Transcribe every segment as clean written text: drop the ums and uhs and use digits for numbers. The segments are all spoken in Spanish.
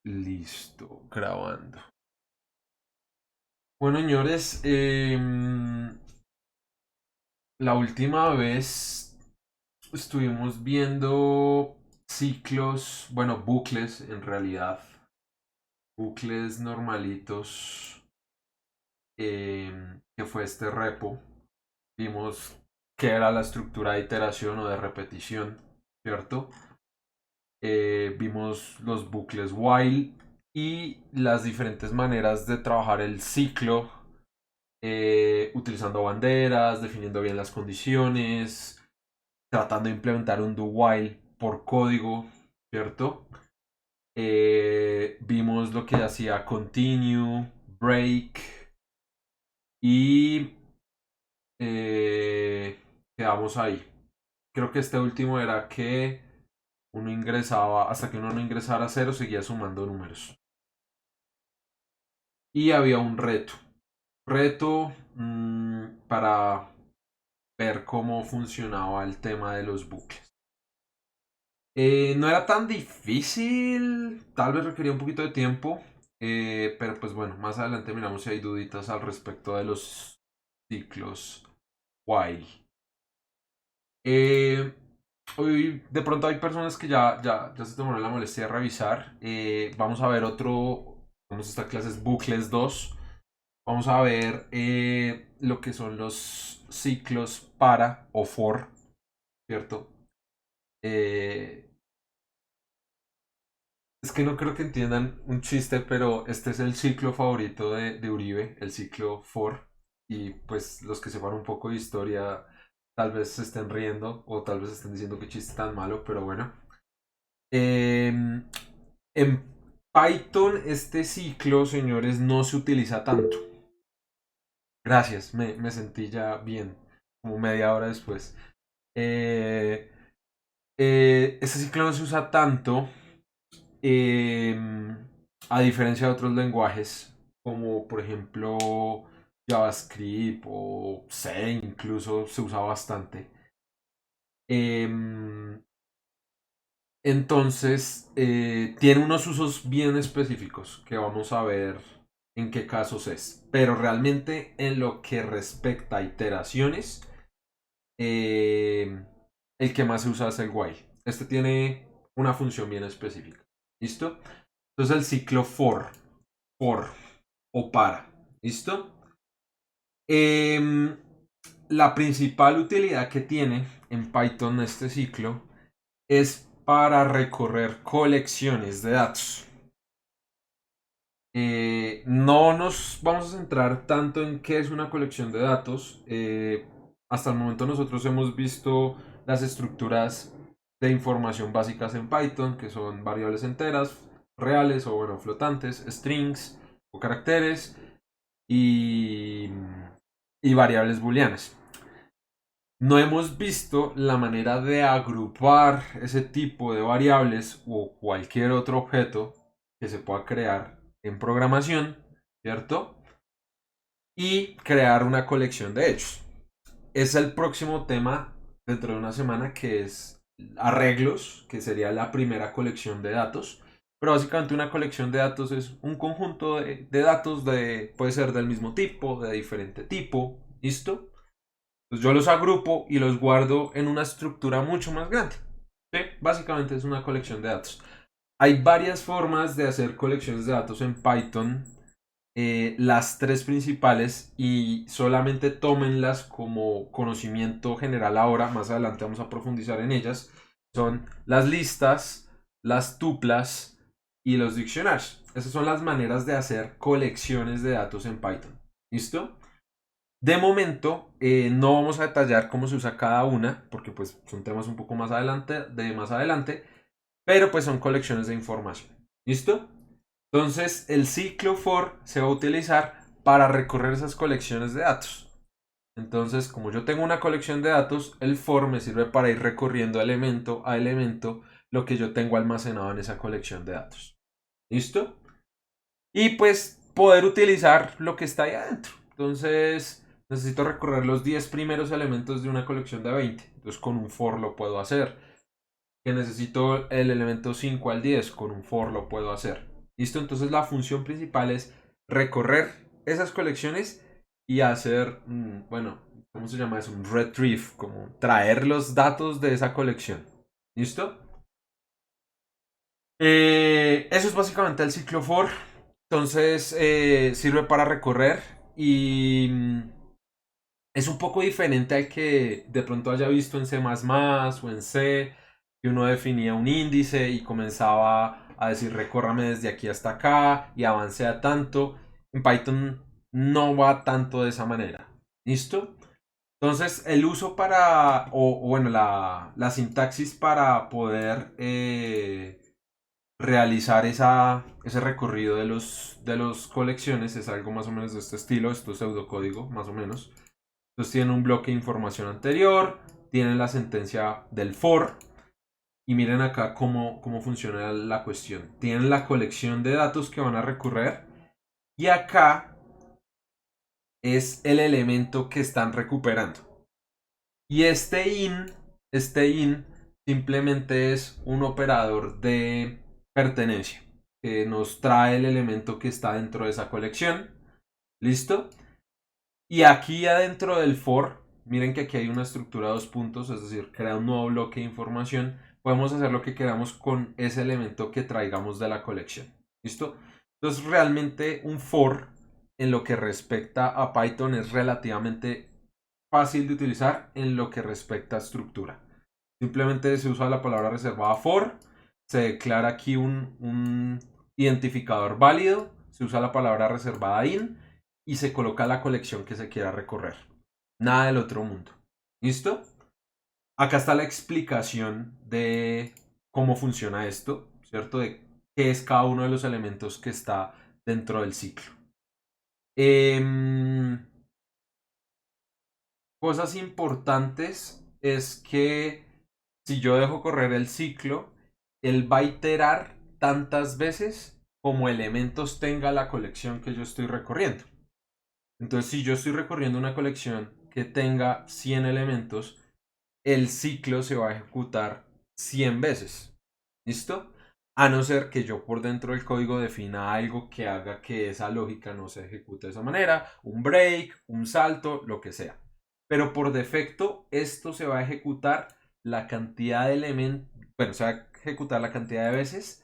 Listo, grabando. Bueno, señores, la última vez estuvimos viendo ciclos, bueno, bucles en realidad, bucles normalitos, que fue este repo. Vimos qué era la estructura de iteración o de repetición, ¿cierto? Vimos los bucles while y las diferentes maneras de trabajar el ciclo, utilizando banderas, definiendo bien las condiciones, tratando de implementar un do while por código, ¿cierto? Vimos lo que hacía continue, break y eh, quedamos ahí. Creo que este último era que uno ingresaba, hasta que uno no ingresara a cero, seguía sumando números. Y había un reto. Para ver cómo funcionaba el tema de los bucles. No era tan difícil, tal vez requería un poquito de tiempo, pero pues bueno, más adelante miramos si hay duditas al respecto de los ciclos while. Eh, Hoy de pronto hay personas que ya se tomaron la molestia de revisar. Vamos a ver esta clase es bucles 2. Vamos a ver lo que son los ciclos para o for, ¿cierto? Eh, es que no creo que entiendan un chiste, pero este es el ciclo favorito de Uribe, el ciclo for. Y pues los que sepan un poco de historia tal vez se estén riendo o tal vez estén diciendo que chiste tan malo, pero bueno. En Python este ciclo, señores, no se utiliza tanto. Gracias, me sentí ya bien, como media hora después. Eh, este ciclo no se usa tanto, eh, a diferencia de otros lenguajes, como por ejemplo JavaScript o C, incluso se usa bastante. Eh, Tiene unos usos bien específicos que vamos a ver en qué casos es. Pero realmente en lo que respecta a iteraciones, eh, el que más se usa es el while. Este tiene una función bien específica. ¿Listo? Entonces el ciclo for o para. ¿Listo? Em, la principal utilidad que tiene en Python este ciclo es para recorrer colecciones de datos. No nos vamos a centrar tanto en qué es una colección de datos. Hasta el momento nosotros hemos visto las estructuras de información básicas en Python, que son variables enteras, reales o bueno, flotantes, strings o caracteres y, y variables booleanas. No hemos visto la manera de agrupar ese tipo de variables o cualquier otro objeto que se pueda crear en programación, ¿cierto? Y crear una colección de hechos. Es el próximo tema dentro de una semana, que es arreglos, que sería la primera colección de datos. Pero básicamente una colección de datos es un conjunto de datos, puede ser del mismo tipo, de diferente tipo, ¿listo? Pues yo los agrupo y los guardo en una estructura mucho más grande. ¿Sí? Básicamente es una colección de datos. Hay varias formas de hacer colecciones de datos en Python. Las tres principales, y solamente tómenlas como conocimiento general ahora, más adelante vamos a profundizar en ellas, son las listas, las tuplas y los diccionarios. Esas son las maneras de hacer colecciones de datos en Python. ¿Listo? De momento, no vamos a detallar cómo se usa cada una, porque pues son temas un poco más adelante, pero pues son colecciones de información. ¿Listo? Entonces, el ciclo for se va a utilizar para recorrer esas colecciones de datos. Entonces, como yo tengo una colección de datos, el for me sirve para ir recorriendo elemento a elemento lo que yo tengo almacenado en esa colección de datos. ¿Listo? Y pues poder utilizar lo que está ahí adentro. Entonces necesito recorrer los 10 primeros elementos de una colección de 20. Entonces con un for lo puedo hacer. Que necesito el elemento 5 al 10, con un for lo puedo hacer. ¿Listo? Entonces la función principal es recorrer esas colecciones y hacer, bueno, ¿cómo se llama eso? Un retrieve, como traer los datos de esa colección. ¿Listo? Eso es básicamente el ciclo for. Entonces sirve para recorrer y es un poco diferente al que de pronto haya visto en C++ o en C, que uno definía un índice y comenzaba a decir recórrame desde aquí hasta acá y avance a tanto. En Python no va tanto de esa manera. ¿Listo? Entonces, el uso para, o bueno, la sintaxis para poder realizar ese recorrido de los colecciones es algo más o menos de este estilo, esto es pseudocódigo, más o menos. Entonces tienen un bloque de información anterior, tienen la sentencia del for, y miren acá cómo funciona la cuestión. Tienen la colección de datos que van a recorrer, y acá es el elemento que están recuperando. Y este in simplemente es un operador de pertenencia que nos trae el elemento que está dentro de esa colección. ¿Listo? Y aquí adentro del for, miren que aquí hay una estructura de dos puntos, es decir, crea un nuevo bloque de información. Podemos hacer lo que queramos con ese elemento que traigamos de la colección. ¿Listo? Entonces realmente un for en lo que respecta a Python es relativamente fácil de utilizar en lo que respecta a estructura. Simplemente se usa la palabra reservada for, se declara aquí un identificador válido, se usa la palabra reservada in y se coloca la colección que se quiera recorrer. Nada del otro mundo. ¿Listo? Acá está la explicación de cómo funciona esto, ¿cierto? De qué es cada uno de los elementos que está dentro del ciclo. Cosas importantes es que si yo dejo correr el ciclo, él va a iterar tantas veces como elementos tenga la colección que yo estoy recorriendo. Entonces, si yo estoy recorriendo una colección que tenga 100 elementos, el ciclo se va a ejecutar 100 veces. ¿Listo? A no ser que yo por dentro del código defina algo que haga que esa lógica no se ejecute de esa manera, un break, un salto, lo que sea. Pero por defecto, esto se va a ejecutar la cantidad de elementos, bueno, se va a ejecutar la cantidad de veces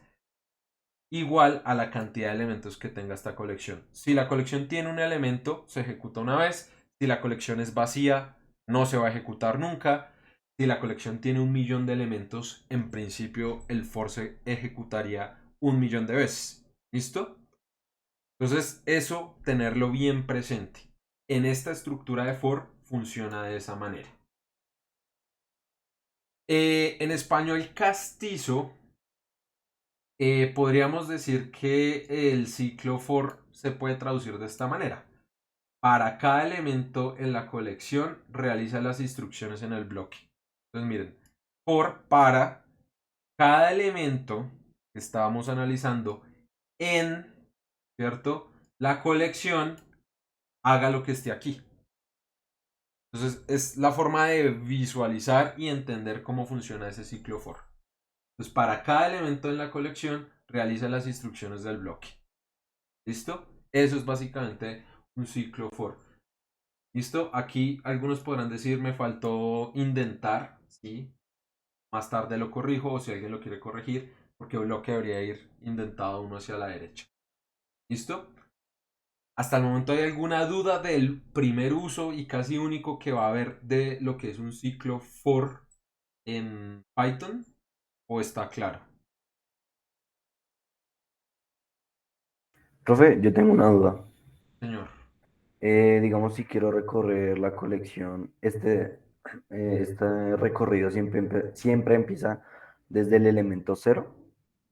igual a la cantidad de elementos que tenga esta colección. Si la colección tiene un elemento, se ejecuta una vez. Si la colección es vacía, no se va a ejecutar nunca. Si la colección tiene 1.000.000 de elementos, en principio el for se ejecutaría 1.000.000 de veces. ¿Listo? Entonces, eso tenerlo bien presente. En esta estructura de for funciona de esa manera. En español castizo, podríamos decir que el ciclo for se puede traducir de esta manera. Para cada elemento en la colección, realiza las instrucciones en el bloque. Entonces, miren, for para cada elemento que estábamos analizando en, ¿cierto? La colección, haga lo que esté aquí. Entonces, es la forma de visualizar y entender cómo funciona ese ciclo for. Entonces, para cada elemento en la colección, realiza las instrucciones del bloque. ¿Listo? Eso es básicamente un ciclo for. ¿Listo? Aquí algunos podrán decir, me faltó indentar, ¿sí? Más tarde lo corrijo o si alguien lo quiere corregir, porque el bloque debería ir indentado uno hacia la derecha. ¿Listo? ¿Hasta el momento hay alguna duda del primer uso y casi único que va a haber de lo que es un ciclo for en Python? ¿O está claro? Profe, yo tengo una duda. Señor. Digamos, si quiero recorrer la colección, este recorrido siempre empieza desde el elemento cero,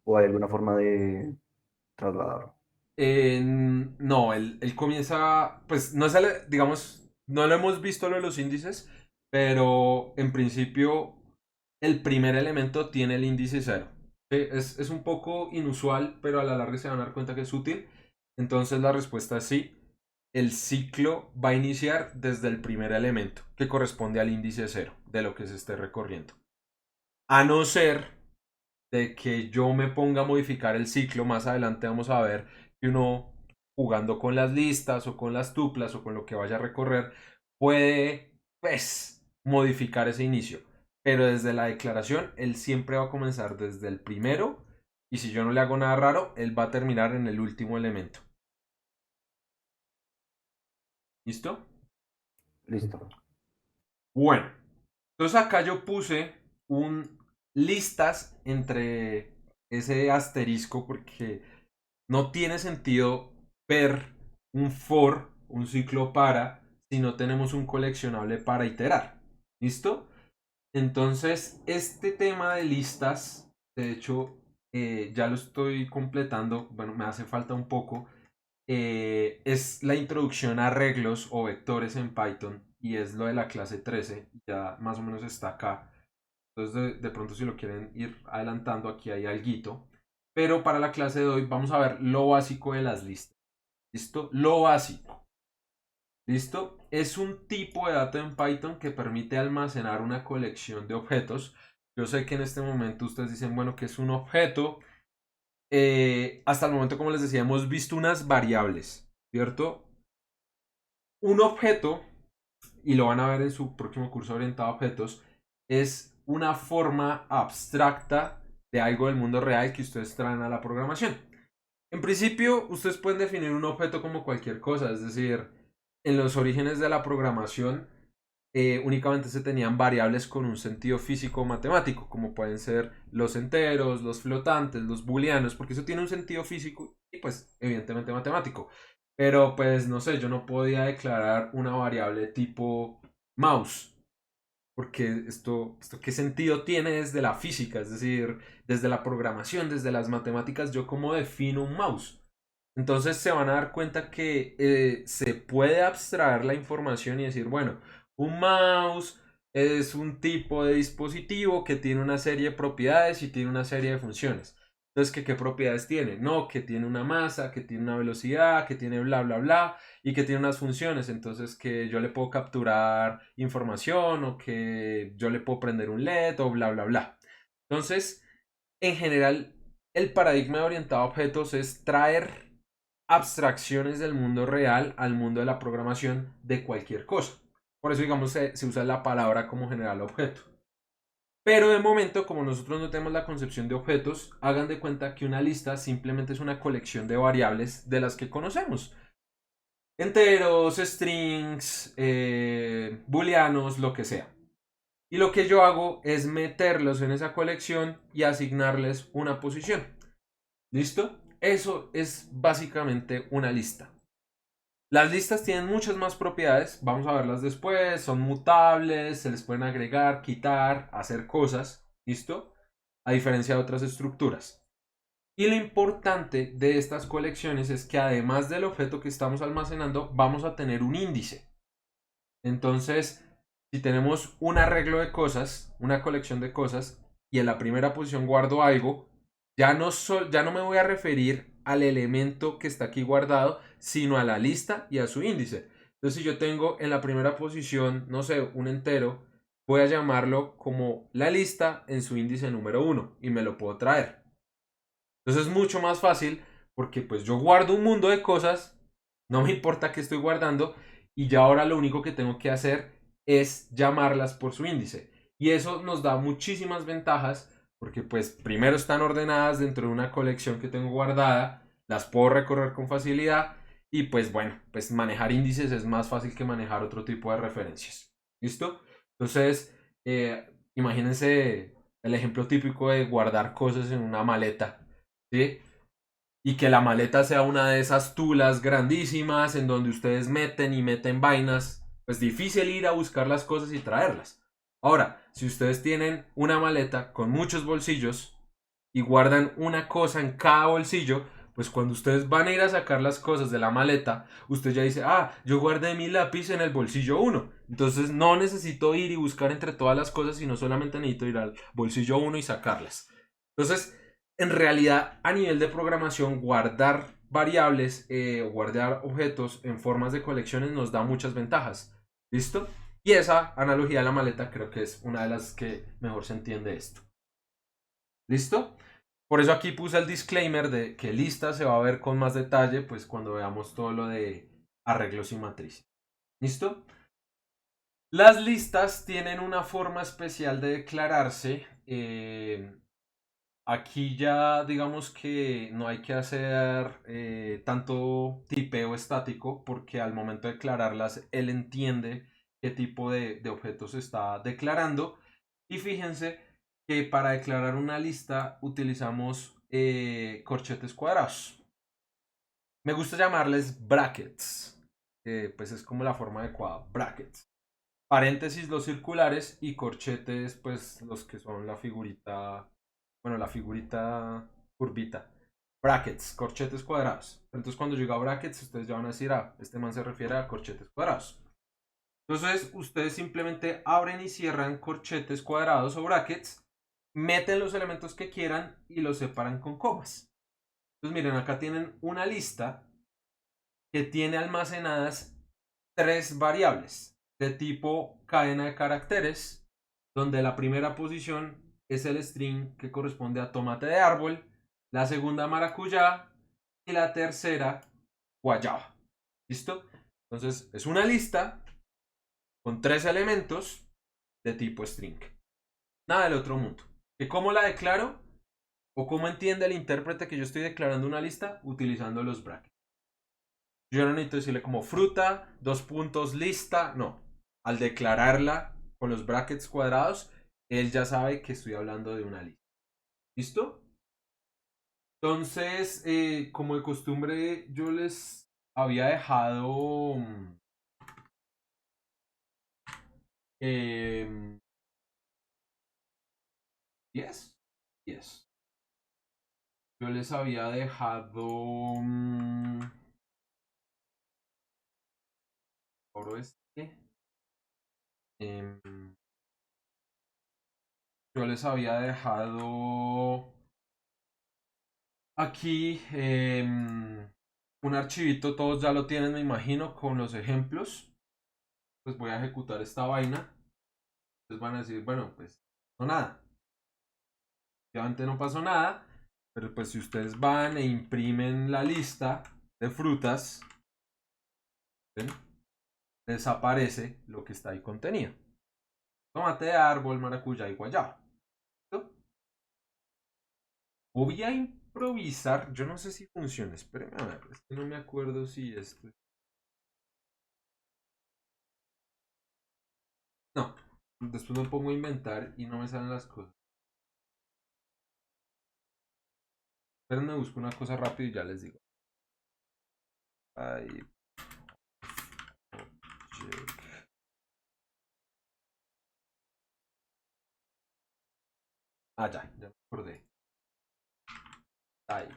o hay alguna forma de trasladarlo. No, él comienza, pues no es digamos, no lo hemos visto lo de los índices, pero en principio el primer elemento tiene el índice cero. ¿Sí? Es un poco inusual, pero a la larga se van a dar cuenta que es útil. Entonces la respuesta es sí. El ciclo va a iniciar desde el primer elemento, que corresponde al índice cero de lo que se esté recorriendo. A no ser de que yo me ponga a modificar el ciclo. Más adelante vamos a ver que uno, jugando con las listas o con las tuplas o con lo que vaya a recorrer, puede, pues, modificar ese inicio. Pero desde la declaración, él siempre va a comenzar desde el primero, y si yo no le hago nada raro, él va a terminar en el último elemento. ¿Listo? Listo. Bueno, entonces acá yo puse listas entre ese asterisco porque no tiene sentido ver un for, un ciclo para, si no tenemos un coleccionable para iterar. ¿Listo? Entonces, este tema de listas, de hecho, ya lo estoy completando, bueno, me hace falta un poco, es la introducción a arreglos o vectores en Python y es lo de la clase 13, ya más o menos está acá. Entonces, de pronto si lo quieren ir adelantando, aquí hay alguito. Pero para la clase de hoy vamos a ver lo básico de las listas. ¿Listo? Lo básico. ¿Listo? Es un tipo de dato en Python que permite almacenar una colección de objetos. Yo sé que en este momento ustedes dicen, bueno, ¿qué es un objeto? Hasta el momento, como les decía, hemos visto unas variables, ¿cierto? Un objeto, y lo van a ver en su próximo curso orientado a objetos, es una forma abstracta de algo del mundo real que ustedes traen a la programación. En principio, ustedes pueden definir un objeto como cualquier cosa, es decir, en los orígenes de la programación únicamente se tenían variables con un sentido físico o matemático, como pueden ser los enteros, los flotantes, los booleanos, porque eso tiene un sentido físico y pues evidentemente matemático. Pero pues no sé, yo no podía declarar una variable tipo mouse, porque esto ¿qué sentido tiene desde la física? Es decir, desde la programación, desde las matemáticas, yo cómo defino un mouse. Entonces se van a dar cuenta que se puede abstraer la información y decir, bueno, un mouse es un tipo de dispositivo que tiene una serie de propiedades y tiene una serie de funciones. Entonces, ¿qué propiedades tiene? No, que tiene una masa, que tiene una velocidad, que tiene bla, bla, bla, y que tiene unas funciones. Entonces, que yo le puedo capturar información o que yo le puedo prender un LED o bla, bla, bla. Entonces, en general, el paradigma de orientado a objetos es traer abstracciones del mundo real al mundo de la programación de cualquier cosa. Por eso, digamos, se usa la palabra como general objeto. Pero de momento, como nosotros no tenemos la concepción de objetos, hagan de cuenta que una lista simplemente es una colección de variables de las que conocemos. Enteros, strings, booleanos, lo que sea. Y lo que yo hago es meterlos en esa colección y asignarles una posición. ¿Listo? Eso es básicamente una lista. Las listas tienen muchas más propiedades, vamos a verlas después, son mutables, se les pueden agregar, quitar, hacer cosas, ¿listo? A diferencia de otras estructuras. Y lo importante de estas colecciones es que además del objeto que estamos almacenando, vamos a tener un índice. Entonces, si tenemos un arreglo de cosas, una colección de cosas, y en la primera posición guardo algo, ya no me voy a referir al elemento que está aquí guardado, sino a la lista y a su índice. Entonces, si yo tengo en la primera posición, no sé, un entero, voy a llamarlo como la lista en su índice número 1 y me lo puedo traer. Entonces es mucho más fácil porque pues yo guardo un mundo de cosas, no me importa qué estoy guardando y ya ahora lo único que tengo que hacer es llamarlas por su índice. Y eso nos da muchísimas ventajas porque pues primero están ordenadas dentro de una colección que tengo guardada, las puedo recorrer con facilidad y pues bueno, pues manejar índices es más fácil que manejar otro tipo de referencias. ¿Listo? Entonces, imagínense el ejemplo típico de guardar cosas en una maleta. ¿Sí? Y que la maleta sea una de esas tulas grandísimas en donde ustedes meten y meten vainas, pues difícil ir a buscar las cosas y traerlas. Ahora, si ustedes tienen una maleta con muchos bolsillos y guardan una cosa en cada bolsillo, pues cuando ustedes van a ir a sacar las cosas de la maleta, usted ya dice, ah, yo guardé mi lápiz en el bolsillo uno. Entonces no necesito ir y buscar entre todas las cosas, sino solamente necesito ir al bolsillo uno y sacarlas. Entonces, en realidad, a nivel de programación, guardar variables o guardar objetos en formas de colecciones nos da muchas ventajas. ¿Listo? Y esa analogía de la maleta creo que es una de las que mejor se entiende esto. ¿Listo? Por eso aquí puse el disclaimer de que lista se va a ver con más detalle pues cuando veamos todo lo de arreglos y matrices. ¿Listo? Las listas tienen una forma especial de declararse. Aquí ya digamos que no hay que hacer tanto tipeo estático porque al momento de declararlas él entiende qué tipo de objetos está declarando. Y fíjense que para declarar una lista utilizamos corchetes cuadrados. Me gusta llamarles brackets, pues es como la forma adecuada, brackets. Paréntesis los circulares y corchetes pues los que son la figurita, bueno, la figurita curvita. Brackets, corchetes cuadrados. Entonces cuando llega a brackets ustedes ya van a decir, ah, este man se refiere a corchetes cuadrados. Entonces ustedes simplemente abren y cierran corchetes cuadrados o brackets, meten los elementos que quieran y los separan con comas. Entonces miren, acá tienen una lista que tiene almacenadas tres variables de tipo cadena de caracteres, donde la primera posición es el string que corresponde a tomate de árbol, la segunda maracuyá y la tercera guayaba. ¿Listo? Entonces es una lista con tres elementos de tipo string. Nada del otro mundo. ¿Y cómo la declaro? ¿O cómo entiende el intérprete que yo estoy declarando una lista? Utilizando los brackets. Yo no necesito decirle como fruta, dos puntos, lista. No. Al declararla con los brackets cuadrados, él ya sabe que estoy hablando de una lista. ¿Listo? Entonces, como de costumbre, yo les había dejado. Eh, yes. Yes. Yo les había dejado. Por este. em, yo les había dejado aquí un archivito, todos ya lo tienen, me imagino, con los ejemplos. Pues voy a ejecutar esta vaina. Entonces van a decir, bueno, pues no nada. Obviamente no pasó nada, pero pues si ustedes van e imprimen la lista de frutas, ¿ven? Desaparece lo que está ahí contenido. Tomate de árbol, maracuyá y guayaba. ¿Listo? Voy a improvisar, yo no sé si funciona, espérenme a ver, es que no me acuerdo si esto... No, después me pongo a inventar y no me salen las cosas. Espérenme, busco una cosa rápido y ya les digo. Type object. Ah, ya me acordé. Type.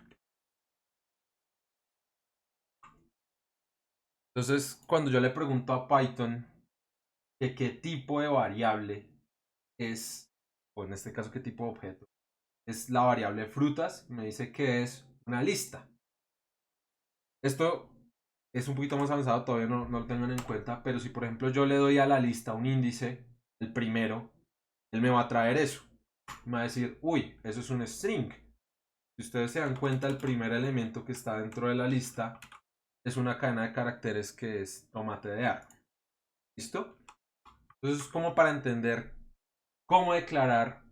Entonces, cuando yo le pregunto a Python que qué tipo de variable es, o en este caso qué tipo de objeto, es la variable frutas, me dice que es una lista. Esto es un poquito más avanzado, todavía no lo tengan en cuenta, pero si por ejemplo yo le doy a la lista un índice, el primero, él me va a traer eso. Me va a decir, uy, eso es un string. Si ustedes se dan cuenta, el primer elemento que está dentro de la lista es una cadena de caracteres que es tomate de árbol. ¿Listo? Entonces es como para entender cómo declarar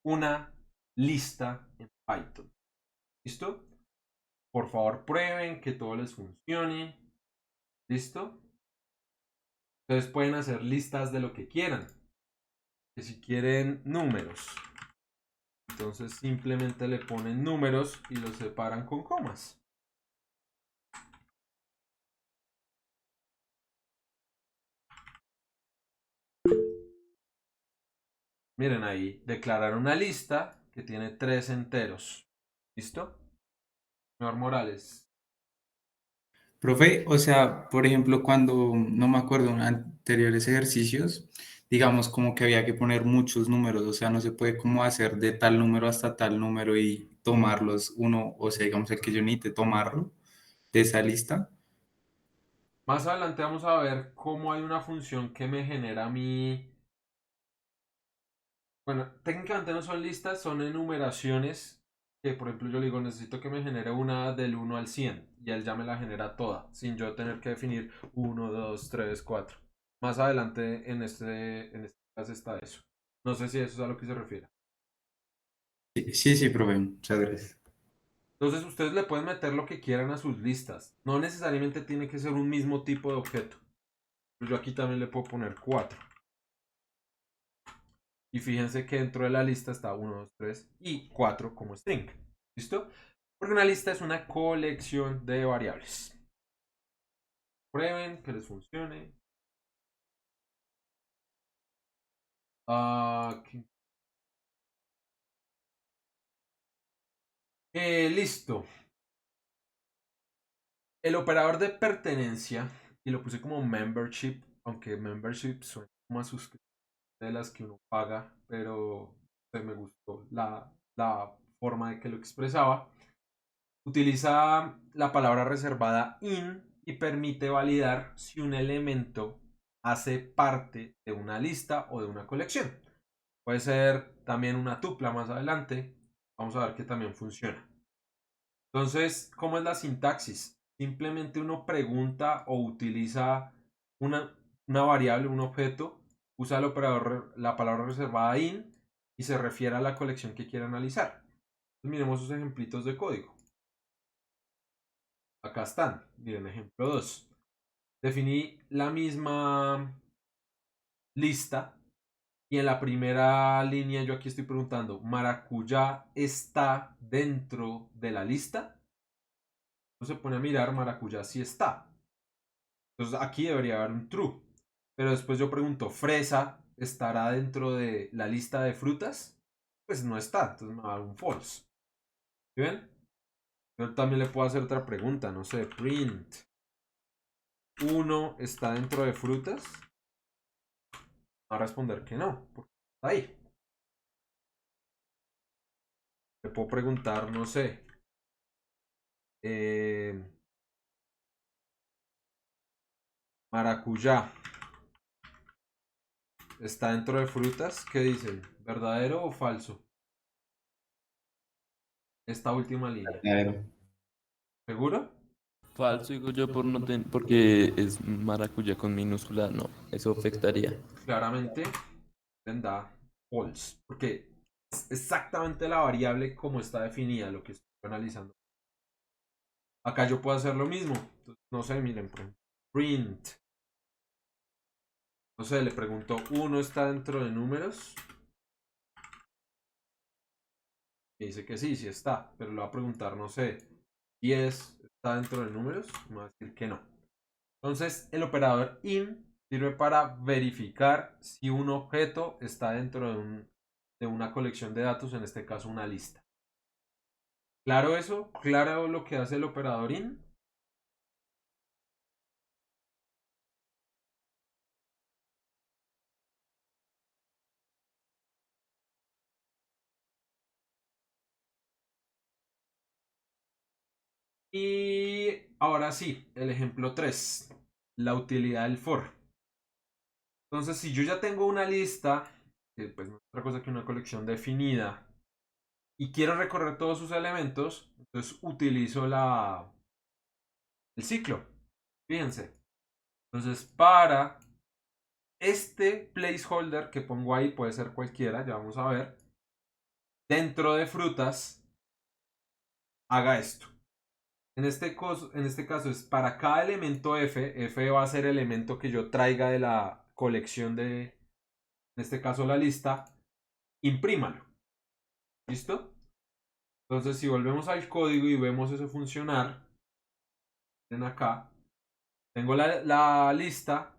una lista en Python. ¿Listo? Por favor, prueben que todo les funcione. ¿Listo? Entonces pueden hacer listas de lo que quieran. Que si quieren números, entonces simplemente le ponen números y los separan con comas. Miren ahí, declarar una lista que tiene tres enteros. ¿Listo? Señor Morales. Profe, o sea, por ejemplo, cuando no me acuerdo en anteriores ejercicios, digamos como que había que poner muchos números, o sea, no se puede como hacer de tal número hasta tal número y tomarlos uno, o sea, digamos el que yo necesite tomarlo de esa lista. Más adelante vamos a ver cómo hay una función que me genera a mí. Bueno, técnicamente no son listas, son enumeraciones que, por ejemplo, yo le digo, necesito que me genere una del 1 al 100 y él ya me la genera toda, sin yo tener que definir 1, 2, 3, 4. Más adelante en este caso está eso. No sé si eso es a lo que se refiere. Sí, sí, sí, profe, muchas gracias. Entonces ustedes le pueden meter lo que quieran a sus listas. No necesariamente tiene que ser un mismo tipo de objeto. Yo aquí también le puedo poner 4. Y fíjense que dentro de la lista está 1, 2, 3 y 4 como string. ¿Listo? Porque una lista es una colección de variables. Prueben que les funcione. Aquí. Listo. El operador de pertenencia, y lo puse como membership, aunque membership suena como a suscripción de las que uno paga, pero me gustó la forma de que lo expresaba. Utiliza la palabra reservada in y permite validar si un elemento hace parte de una lista o de una colección. Puede ser también una tupla más adelante. Vamos a ver que también funciona. Entonces, ¿cómo es la sintaxis? Simplemente uno pregunta o utiliza una variable, un objeto, usa el operador, la palabra reservada in y se refiere a la colección que quiere analizar. Entonces, miremos sus ejemplitos de código. Acá están. Miren, ejemplo 2. Definí la misma lista y en la primera línea yo aquí estoy preguntando, ¿maracuyá está dentro de la lista? Entonces se pone a mirar, maracuyá sí está. Entonces aquí debería haber un true. Pero después yo pregunto, ¿fresa estará dentro de la lista de frutas? Pues no está, entonces me va a dar un false. ¿Sí ven? Yo también le puedo hacer otra pregunta, no sé, print. ¿1 está dentro de frutas? Va a responder que no, porque está ahí. Le puedo preguntar, no sé, eh, maracuyá está dentro de frutas. ¿Qué dicen? ¿Verdadero o falso? Esta última línea. Claro. ¿Seguro? Falso, digo yo, porque es maracuyá con minúscula, no, eso afectaría. Claramente tendrá false, porque es exactamente la variable como está definida lo que estoy analizando. Acá yo puedo hacer lo mismo. Entonces, no sé, miren, por ejemplo, print. No sé, le pregunto, ¿1 está dentro de números? Y dice que sí, sí está, pero le va a preguntar, no sé, 10 está dentro de números, me va a decir que no. Entonces, el operador in sirve para verificar si un objeto está dentro de una colección de datos, en este caso una lista. ¿Claro eso? ¿Claro lo que hace el operador in? Y ahora sí, el ejemplo 3, la utilidad del for. Entonces, si yo ya tengo una lista, que pues no es otra cosa que una colección definida, y quiero recorrer todos sus elementos, entonces utilizo el ciclo. Fíjense. Entonces, para este placeholder que pongo ahí, puede ser cualquiera, ya vamos a ver, dentro de frutas, haga esto. En este caso es para cada elemento F va a ser el elemento que yo traiga de la colección en este caso la lista, imprímalo. ¿Listo? Entonces, si volvemos al código y vemos eso funcionar, ven acá, tengo la lista,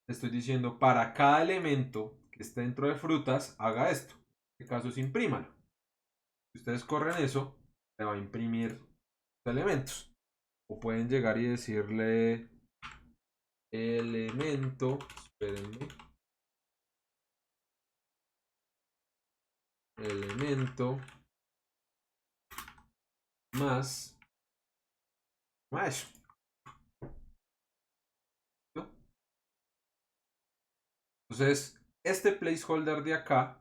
estoy diciendo para cada elemento que esté dentro de frutas, haga esto. En este caso es imprímalo. Si ustedes corren eso, le va a imprimir elementos. O pueden llegar y decirle elemento, espérenme, elemento más eso. ¿No? Entonces, este placeholder de acá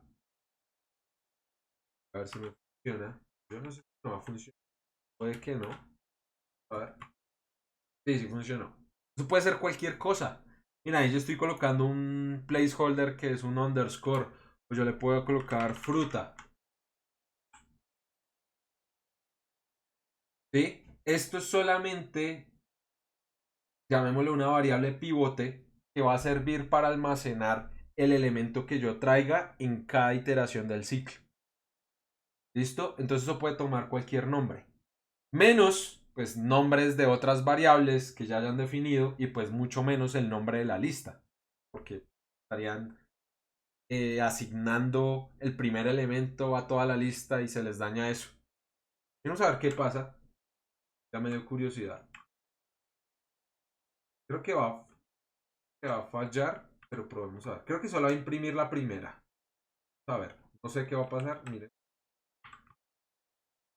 A ver si me funciona. Yo no sé si no va a funcionar. Puede que no. A ver. Sí, sí funcionó. Eso puede ser cualquier cosa. Mira, ahí yo estoy colocando un placeholder que es un underscore. Pues yo le puedo colocar fruta. ¿Sí? Esto es solamente, llamémosle una variable pivote, que va a servir para almacenar el elemento que yo traiga en cada iteración del ciclo. ¿Listo? Entonces eso puede tomar cualquier nombre. Menos, pues, nombres de otras variables que ya hayan definido y pues mucho menos el nombre de la lista. Porque estarían asignando el primer elemento a toda la lista y se les daña eso. Quiero saber qué pasa. Ya me dio curiosidad. Creo que va a fallar, pero probemos a ver. Creo que solo va a imprimir la primera. A ver, no sé qué va a pasar. Miren.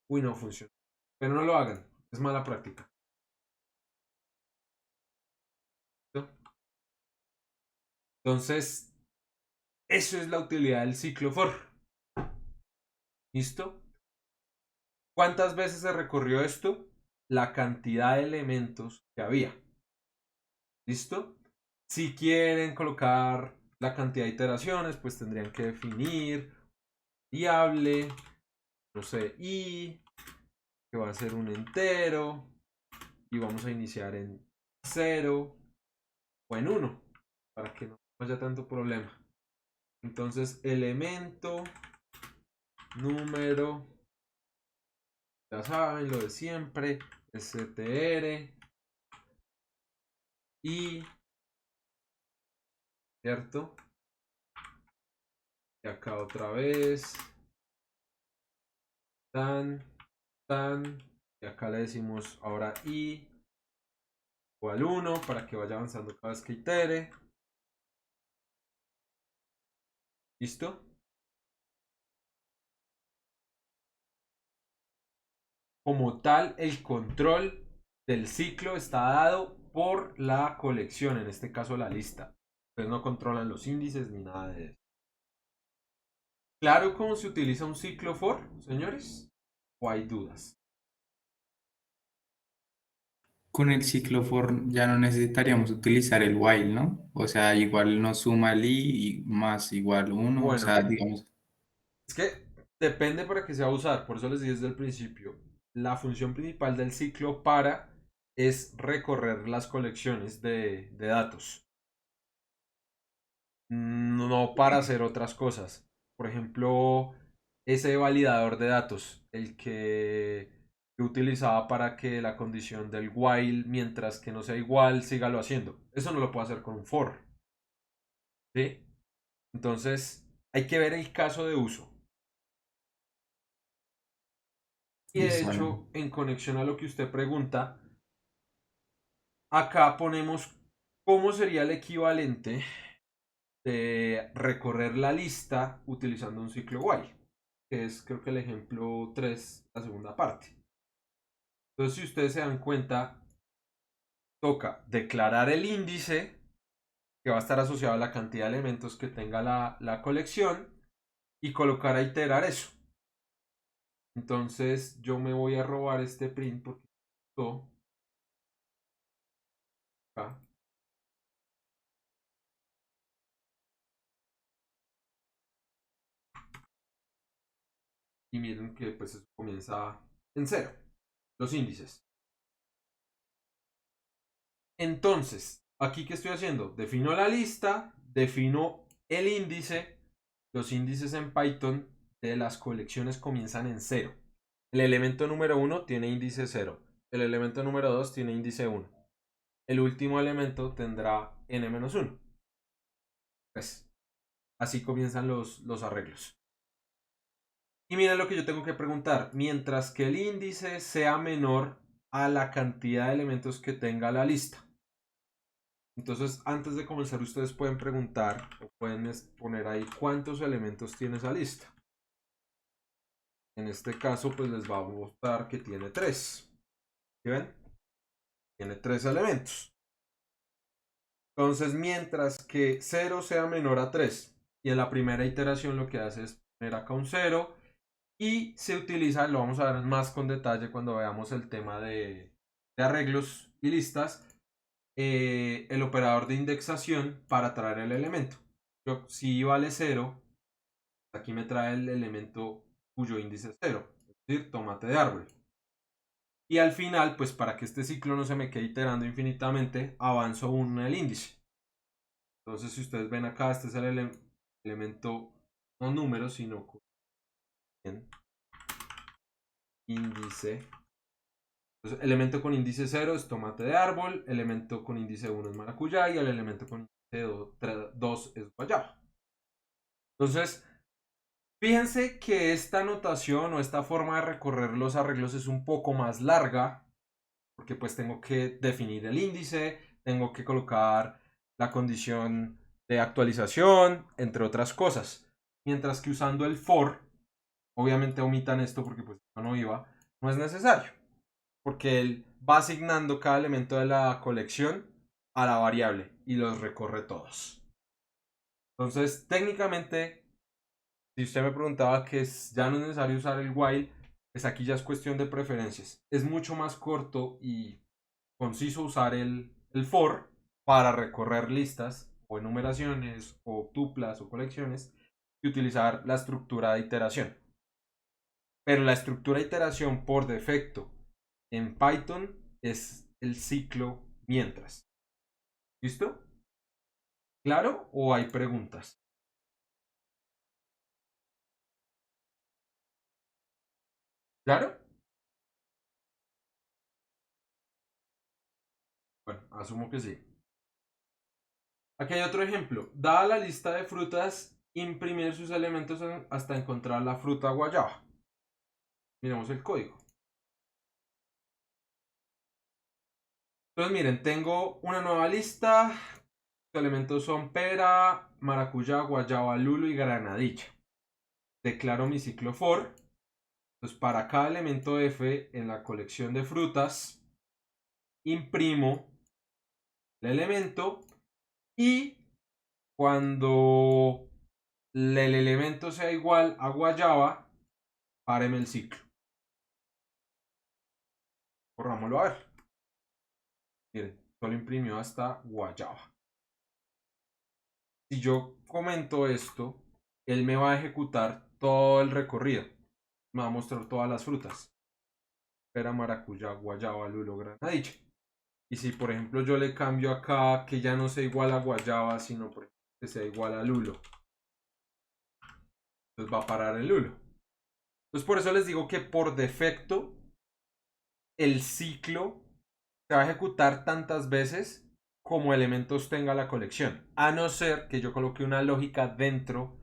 Uy, no funciona. Pero no lo hagan. Es mala práctica. ¿Listo? Entonces, eso es la utilidad del ciclo for. ¿Listo? ¿Cuántas veces se recorrió esto? La cantidad de elementos que había. ¿Listo? Si quieren colocar la cantidad de iteraciones, pues tendrían que definir variable, no sé, i, que va a ser un entero, y vamos a iniciar en 0 o en 1, para que no haya tanto problema. Entonces, elemento, número, ya saben, lo de siempre, str, y, ¿cierto? Y acá otra vez, tan, y acá le decimos ahora i igual 1 para que vaya avanzando cada vez que itere. ¿Listo? Como tal, el control del ciclo está dado por la colección, en este caso la lista. Ustedes no controlan los índices ni nada de eso. ¿Claro cómo se utiliza un ciclo for, señores? ¿O hay dudas? Con el ciclo for ya no necesitaríamos utilizar el while, ¿no? O sea, igual nos suma el i y más igual 1, o Bueno, sea, digamos, es que depende para qué se va a usar, por eso les dije desde el principio. La función principal del ciclo para es recorrer las colecciones de datos, no para hacer otras cosas. Por ejemplo, ese validador de datos, el que utilizaba para que la condición del while, mientras que no sea igual, sígalo haciendo. Eso no lo puedo hacer con un for. ¿Sí? Entonces, hay que ver el caso de uso. Y de listo, vale. hecho, en conexión a lo que usted pregunta, acá ponemos cómo sería el equivalente de recorrer la lista utilizando un ciclo while, que es creo que el ejemplo 3, la segunda parte. Entonces, si ustedes se dan cuenta, toca declarar el índice que va a estar asociado a la cantidad de elementos que tenga la colección y colocar a iterar eso. Entonces, yo me voy a robar este print porque esto acá. Y miren que pues eso comienza en 0, los índices. Entonces, aquí que estoy haciendo, defino la lista, defino el índice. Los índices en Python de las colecciones comienzan en 0. El elemento número 1 tiene índice 0. El elemento número 2 tiene índice 1. El último elemento tendrá n-1. Pues así comienzan los arreglos. Y miren lo que yo tengo que preguntar. Mientras que el índice sea menor a la cantidad de elementos que tenga la lista. Entonces, antes de comenzar, ustedes pueden preguntar o pueden poner ahí cuántos elementos tiene esa lista. En este caso, pues les va a mostrar que tiene 3. ¿Sí ven? Tiene 3 elementos. Entonces, mientras que 0 sea menor a 3, y en la primera iteración lo que hace es poner acá un 0, Y se utiliza, lo vamos a ver más con detalle cuando veamos el tema de arreglos y listas, el operador de indexación para traer el elemento. Si vale 0, aquí me trae el elemento cuyo índice es 0, es decir, tomate de árbol. Y al final, pues para que este ciclo no se me quede iterando infinitamente, avanzo 1 en el índice. Entonces, si ustedes ven acá, este es el elemento, no número, sino índice. Entonces, elemento con índice 0 es tomate de árbol, elemento con índice 1 es maracuyá y el elemento con índice 2 es guayaba. Entonces, fíjense que esta notación o esta forma de recorrer los arreglos es un poco más larga, porque pues tengo que definir el índice, tengo que colocar la condición de actualización, entre otras cosas. Mientras que usando el for, obviamente omitan esto porque pues no iba, no es necesario, porque él va asignando cada elemento de la colección a la variable y los recorre todos. Entonces, técnicamente, si usted me preguntaba que ya no es necesario usar el while, pues aquí ya es cuestión de preferencias. Es mucho más corto y conciso usar el for para recorrer listas o enumeraciones o tuplas o colecciones y utilizar la estructura de iteración. Pero la estructura de iteración por defecto en Python es el ciclo mientras. ¿Listo? ¿Claro? ¿O hay preguntas? ¿Claro? Bueno, asumo que sí. Aquí hay otro ejemplo. Dada la lista de frutas, imprimir sus elementos hasta encontrar la fruta guayaba. Miremos el código. Entonces miren, tengo una nueva lista. Los elementos son pera, maracuyá, guayaba, lulo y granadilla. Declaro mi ciclo for. Entonces para cada elemento f en la colección de frutas, imprimo el elemento y cuando el elemento sea igual a guayaba, páreme el ciclo. Corrámoslo a ver. Miren, solo imprimió hasta guayaba. Si yo comento esto, él me va a ejecutar todo el recorrido. Me va a mostrar todas las frutas. Pera, maracuyá, guayaba, lulo, granadilla. Y si por ejemplo yo le cambio acá que ya no sea igual a guayaba, sino por ejemplo que sea igual a lulo, entonces va a parar el lulo. Entonces por eso les digo que por defecto el ciclo se va a ejecutar tantas veces como elementos tenga la colección, a no ser que yo coloque una lógica dentro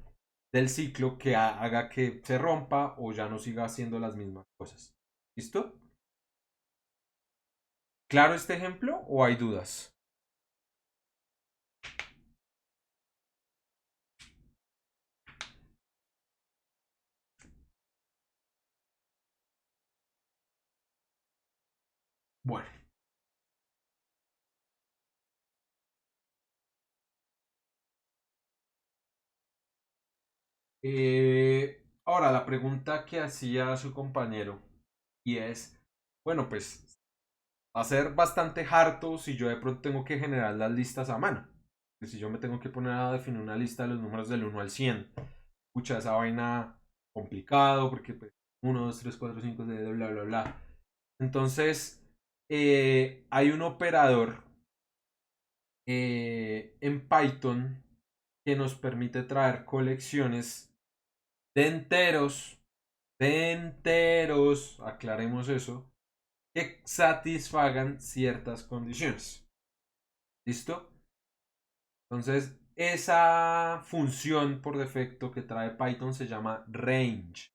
del ciclo que haga que se rompa o ya no siga haciendo las mismas cosas. ¿Listo? ¿Claro este ejemplo o hay dudas? Bueno. Ahora, la pregunta que hacía su compañero y es, bueno, pues va a ser bastante harto si yo de pronto tengo que generar las listas a mano. Si yo me tengo que poner a definir una lista de los números del 1 al 100, escucha esa vaina complicado porque pues, 1, 2, 3, 4, 5, 6, bla, bla, bla. Entonces, hay un operador en Python que nos permite traer colecciones de enteros, aclaremos eso, que satisfagan ciertas condiciones. ¿Listo? Entonces, esa función por defecto que trae Python se llama range.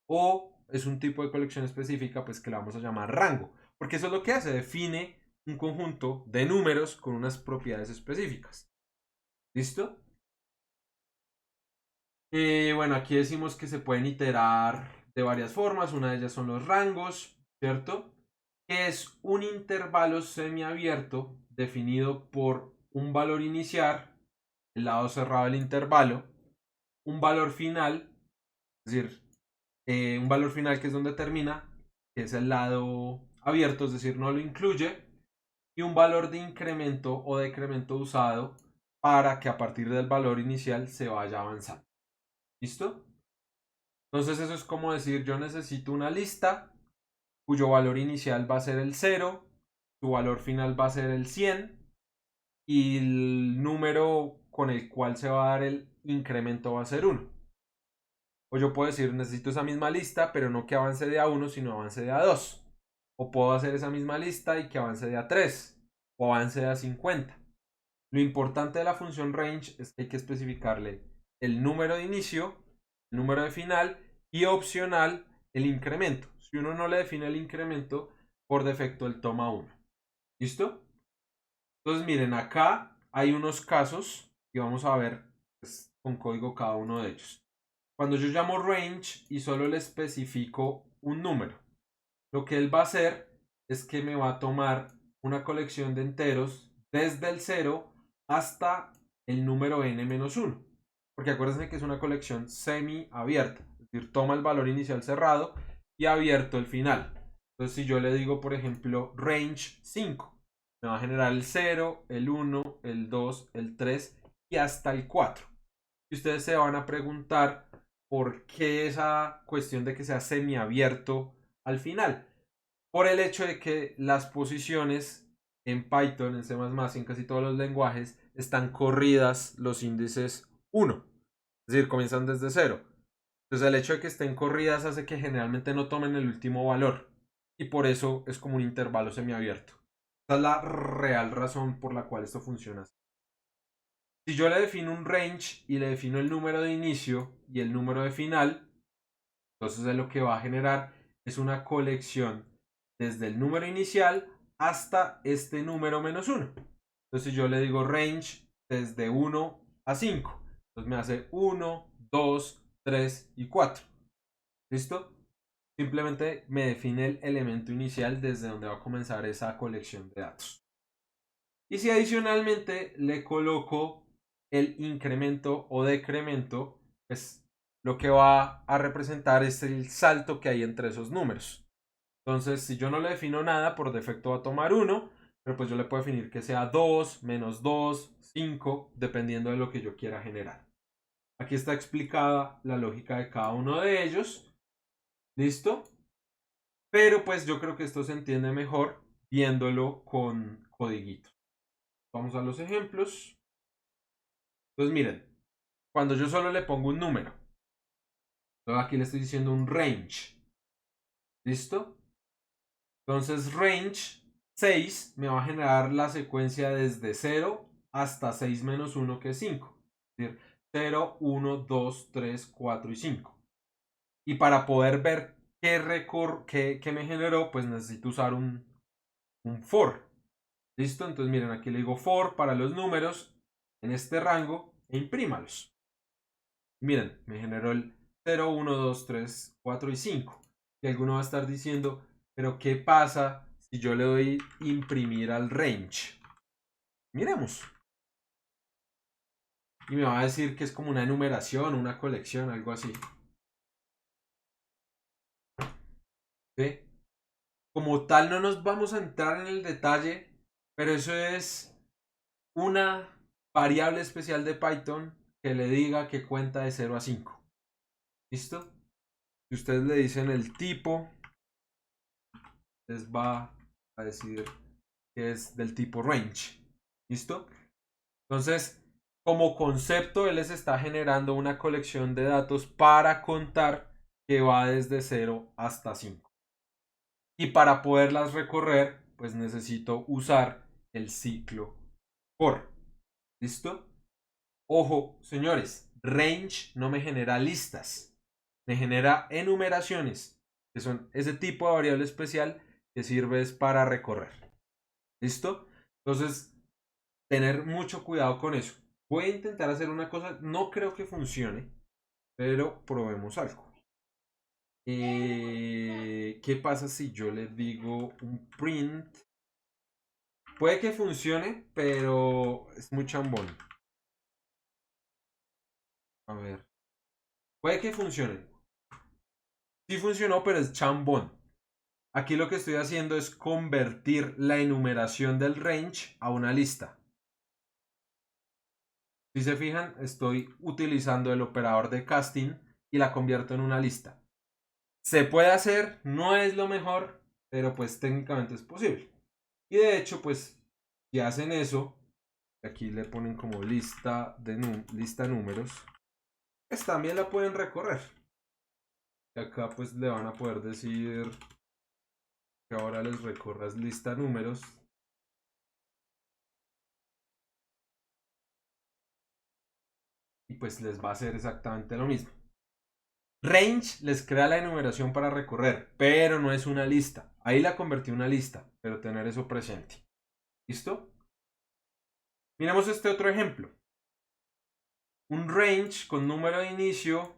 O es un tipo de colección específica, pues que la vamos a llamar rango. Porque eso es lo que hace, define un conjunto de números con unas propiedades específicas. ¿Listo? Bueno, aquí decimos que se pueden iterar de varias formas. Una de ellas son los rangos, ¿cierto? Que es un intervalo semiabierto definido por un valor inicial, el lado cerrado del intervalo, un valor final, es decir, un valor final que es donde termina, que es el lado abierto, es decir, no lo incluye, y un valor de incremento o decremento usado para que a partir del valor inicial se vaya avanzando. ¿Listo? Entonces eso es como decir, yo necesito una lista cuyo valor inicial va a ser el 0, su valor final va a ser el 100 y el número con el cual se va a dar el incremento va a ser 1. O yo puedo decir, necesito esa misma lista, pero no que avance de A1, sino avance de A2. O puedo hacer esa misma lista y que avance de A3 o avance de A50. Lo importante de la función range es que hay que especificarle el número de inicio, el número de final y opcional el incremento. Si uno no le define el incremento, por defecto él toma 1. ¿Listo? Entonces miren, acá hay unos casos y vamos a ver pues, con código cada uno de ellos. Cuando yo llamo range y solo le especifico un número, lo que él va a hacer es que me va a tomar una colección de enteros desde el 0 hasta el número n-1. Porque acuérdense que es una colección semi-abierta. Es decir, toma el valor inicial cerrado y abierto el final. Entonces, si yo le digo, por ejemplo, range 5, me va a generar el 0, el 1, el 2, el 3 y hasta el 4. Y ustedes se van a preguntar por qué esa cuestión de que sea semiabierto al final. Por el hecho de que las posiciones en Python, en C++, y en casi todos los lenguajes, están corridas los índices 1. Es decir, comienzan desde 0. Entonces el hecho de que estén corridas hace que generalmente no tomen el último valor. Y por eso es como un intervalo semiabierto. Esa es la real razón por la cual esto funciona así. Si yo le defino un range y le defino el número de inicio y el número de final, entonces lo que va a generar es una colección desde el número inicial hasta este número menos 1. Entonces si yo le digo range desde 1 a 5, entonces me hace 1, 2, 3 y 4. ¿Listo? Simplemente me define el elemento inicial desde donde va a comenzar esa colección de datos. Y si adicionalmente le coloco el incremento o decremento, pues lo que va a representar es el salto que hay entre esos números. Entonces, si yo no le defino nada, por defecto va a tomar 1, pero pues yo le puedo definir que sea 2, menos 2, 5, dependiendo de lo que yo quiera generar. Aquí está explicada la lógica de cada uno de ellos. ¿Listo? Pero pues yo creo que esto se entiende mejor viéndolo con codiguito. Vamos a los ejemplos. Entonces miren, cuando yo solo le pongo un número, entonces aquí le estoy diciendo un range. ¿Listo? Entonces range 6 me va a generar la secuencia desde 0 hasta 6 menos 1 que es 5. Es decir, 0, 1, 2, 3, 4 y 5. Y para poder ver qué me generó, pues necesito usar un for. ¿Listo? Entonces miren, aquí le digo for para los números en este rango e imprímalos. Miren, me generó el 0, 1, 2, 3, 4 y 5. Y alguno va a estar diciendo, pero ¿qué pasa si yo le doy imprimir al range? Miremos. Y me va a decir que es como una enumeración, una colección, algo así. ¿Sí? Como tal no nos vamos a entrar en el detalle, pero eso es una variable especial de Python que le diga que cuenta de 0 a 5. ¿Listo? Si ustedes le dicen el tipo, les va a decir que es del tipo range. ¿Listo? Entonces, como concepto, él les está generando una colección de datos para contar que va desde 0 hasta 5. Y para poderlas recorrer, pues necesito usar el ciclo for. ¿Listo? Ojo, señores, range no me genera listas, me genera enumeraciones, que son ese tipo de variable especial que sirve para recorrer. ¿Listo? Entonces, tener mucho cuidado con eso. Voy a intentar hacer una cosa, no creo que funcione, pero probemos algo. ¿Qué pasa si yo le digo un print? Puede que funcione, pero es muy chambón. A ver. Puede que funcione. Sí funcionó, pero es chambón. Aquí lo que estoy haciendo es convertir la enumeración del range a una lista. Si se fijan, estoy utilizando el operador de casting y la convierto en una lista. Se puede hacer, no es lo mejor, pero pues técnicamente es posible. Y de hecho, pues, si hacen eso, aquí le ponen como lista números, pues también la pueden recorrer. Y acá pues le van a poder decir que ahora les recorras lista números. Y pues les va a hacer exactamente lo mismo. Range les crea la enumeración para recorrer, pero no es una lista. Ahí la convertí en una lista, pero tener eso presente. ¿Listo? Miremos este otro ejemplo. Un range con número de inicio,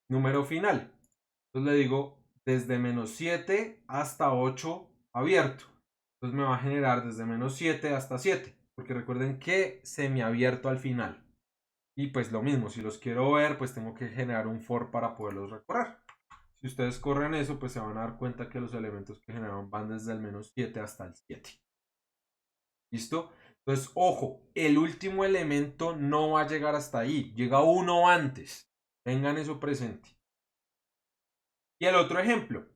número final. Entonces le digo desde menos 7 hasta 8 abierto. Entonces me va a generar desde menos 7 hasta 7. Porque recuerden que semiabierto al final. Y pues lo mismo, si los quiero ver, pues tengo que generar un for para poderlos recorrer. Si ustedes corren eso, pues se van a dar cuenta que los elementos que generaron van desde el menos 7 hasta el 7. ¿Listo? Entonces, ojo, el último elemento no va a llegar hasta ahí. Llega uno antes. Tengan eso presente. Y el otro ejemplo.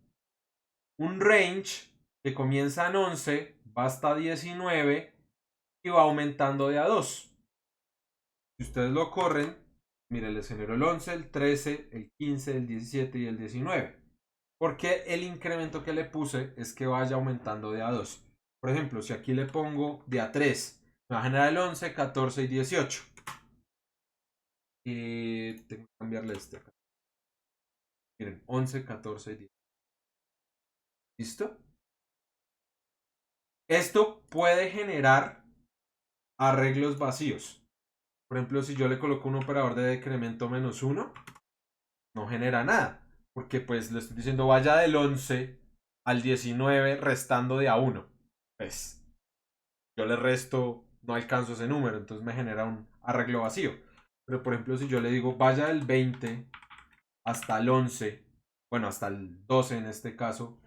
Un range que comienza en 11, va hasta 19 y va aumentando de a 2. Si ustedes lo corren, miren, les genero el 11, el 13, el 15, el 17 y el 19. Porque el incremento que le puse es que vaya aumentando de a 2. Por ejemplo, si aquí le pongo de a 3, me va a generar el 11, 14 y 18. Y tengo que cambiarle este acá. Miren, 11, 14 y 18. ¿Listo? Esto puede generar arreglos vacíos. Por ejemplo, si yo le coloco un operador de decremento -1, no genera nada. Porque pues le estoy diciendo vaya del 11 al 19 restando de a 1. Pues yo le resto, no alcanzo ese número, entonces me genera un arreglo vacío. Pero por ejemplo, si yo le digo vaya del 20 hasta el 11, bueno, hasta el 12 en este caso,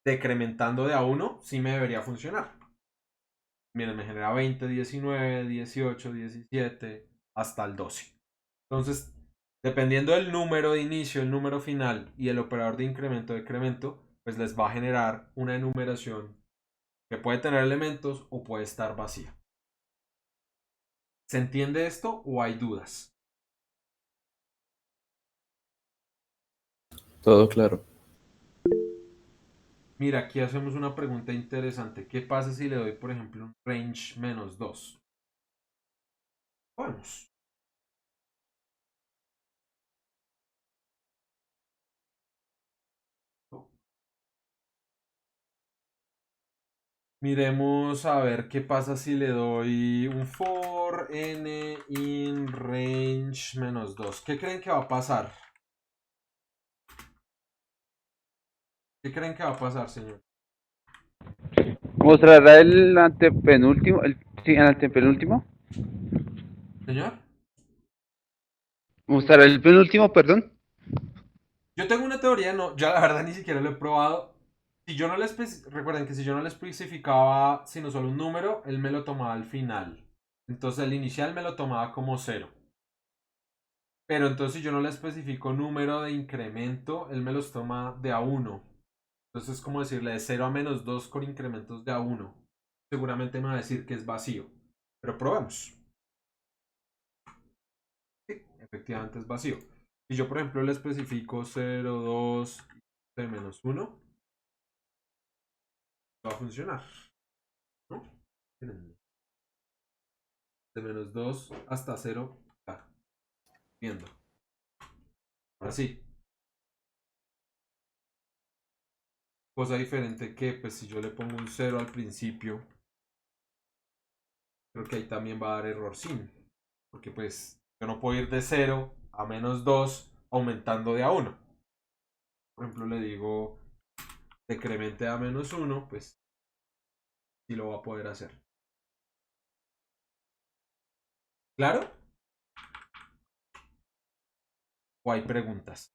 decrementando de a 1, sí me debería funcionar. Miren, me genera 20, 19, 18, 17, hasta el 12. Entonces, dependiendo del número de inicio, el número final y el operador de incremento-decremento, pues les va a generar una enumeración que puede tener elementos o puede estar vacía. ¿Se entiende esto o hay dudas? Todo claro. Mira, aquí hacemos una pregunta interesante. ¿Qué pasa si le doy, por ejemplo, un range -2? Vamos. Miremos a ver qué pasa si le doy un for n in range -2. ¿Qué creen que va a pasar? ¿Qué creen que va a pasar, señor? ¿Mostrará el antepenúltimo? Sí, el antepenúltimo. ¿Señor? ¿Mostrará el penúltimo, perdón? Yo tengo una teoría, no, ya la verdad ni siquiera lo he probado. Si yo no le recuerden que si yo no le especificaba sino solo un número, él me lo tomaba al final. Entonces el inicial me lo tomaba como 0. Pero entonces si yo no le especifico número de incremento, él me los toma de a 1. Entonces es como decirle de 0 a -2 con incrementos de a 1. Seguramente me va a decir que es vacío. Pero probemos. Sí, efectivamente es vacío. Si yo por ejemplo le especifico 0, 2 de -1, va a funcionar, ¿no? De -2 hasta 0, viendo. Ahora sí, cosa diferente que pues si yo le pongo un 0 al principio, creo que ahí también va a dar error sin. Porque pues yo no puedo ir de 0 a -2 aumentando de a 1. Por ejemplo, le digo decremente a -1, pues sí lo va a poder hacer. ¿Claro? ¿O hay preguntas?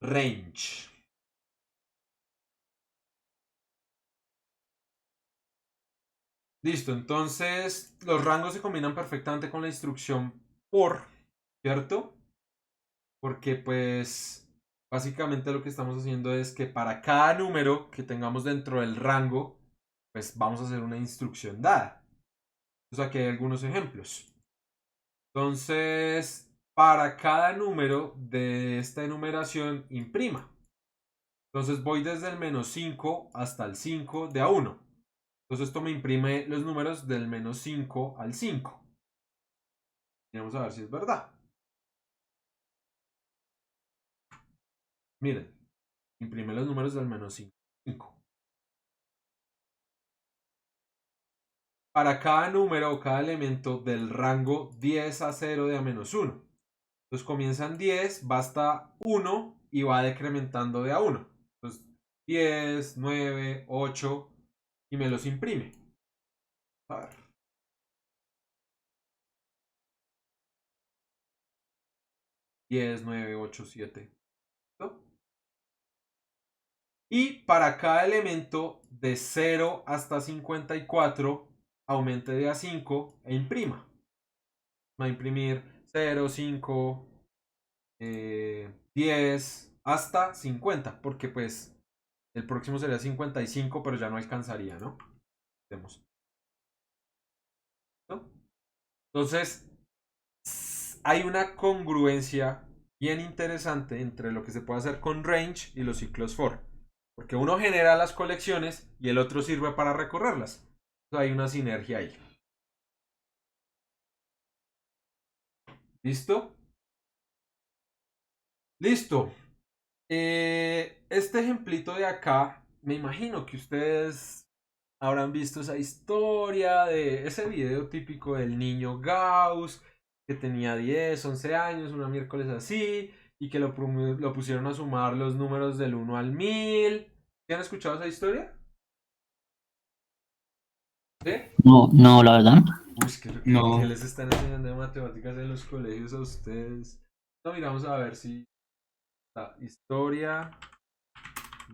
range. Listo, entonces los rangos se combinan perfectamente con la instrucción por, ¿cierto? Porque pues básicamente lo que estamos haciendo es que para cada número que tengamos dentro del rango, pues vamos a hacer una instrucción dada. O sea, aquí hay algunos ejemplos. Entonces, para cada número de esta enumeración, imprima. Entonces voy desde el -5 hasta el 5 de a 1. Entonces esto me imprime los números del -5 al 5. Vamos a ver si es verdad. Miren, imprime los números del -5 al 5. Para cada número o cada elemento del rango 10 a 0 de a -1. Entonces comienza en 10, va hasta 1 y va decrementando de a 1. Entonces 10, 9, 8 y me los imprime. A ver. 10, 9, 8, 7. ¿No? Y para cada elemento de 0 hasta 54, aumente de a 5 e imprima. Va a imprimir 0, 5, 10 hasta 50, porque pues el próximo sería 55, pero ya no alcanzaría, ¿no? Vemos. ¿No? Entonces, hay una congruencia bien interesante entre lo que se puede hacer con range y los ciclos for. Porque uno genera las colecciones y el otro sirve para recorrerlas. Entonces hay una sinergia ahí. ¿Listo? Listo. Este ejemplito de acá, me imagino que ustedes habrán visto esa historia de ese video típico del niño Gauss que tenía 10, 11 años, una miércoles así, y que lo pusieron a sumar los números del 1 al 1000. ¿Sí han escuchado esa historia? ¿Sí? No, no, la verdad. Uy, ¿qué No. les están enseñando de matemáticas en los colegios a ustedes? No, miramos a ver si está historia,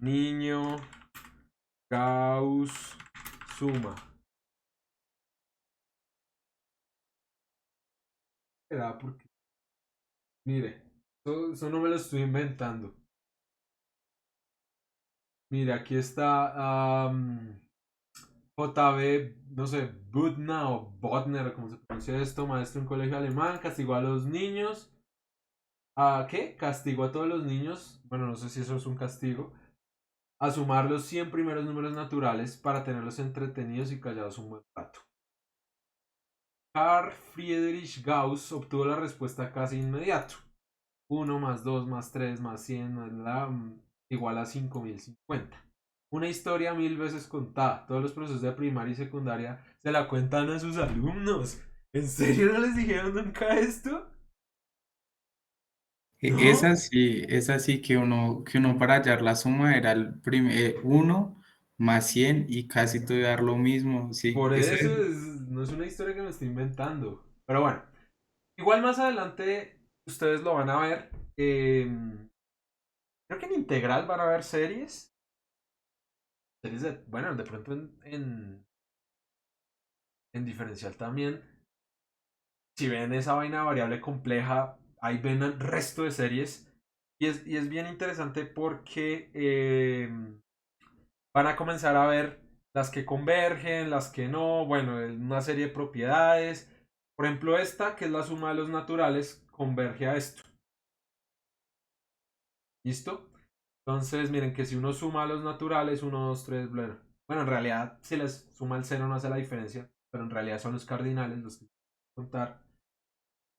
niño, Gauss, suma. Era porque, mire, eso no me lo estoy inventando. Mire, aquí está JB, no sé, Butner o Botner, como se pronuncia esto, maestro en colegio alemán, castigó a los niños. ¿A qué? Castigó a todos los niños, bueno, no sé si eso es un castigo, a sumar los 100 primeros números naturales para tenerlos entretenidos y callados un buen rato. Carl Friedrich Gauss obtuvo la respuesta casi inmediato. 1 más 2 más 3 más 100 más igual a 5050. Una historia 1000 veces contada. Todos los profesores de primaria y secundaria se la cuentan a sus alumnos. ¿En serio no les dijeron nunca esto? ¿No? Es así que uno para hallar la suma era el 1 más 100 y casi te iba a dar lo mismo. Sí, Por eso no es una historia que me estoy inventando. Pero bueno, igual más adelante ustedes lo van a ver. Creo que en integral van a ver series. Bueno, de pronto en diferencial también. Si ven esa vaina variable compleja, ahí ven el resto de series. Y es bien interesante porque van a comenzar a ver las que convergen, las que no. Bueno, una serie de propiedades. Por ejemplo, esta, que es la suma de los naturales, converge a esto. ¿Listo? Entonces, miren que si uno suma a los naturales, 1, 2, 3, bueno. Bueno, en realidad, si les suma el 0 no hace la diferencia. Pero en realidad son los cardinales los que contar.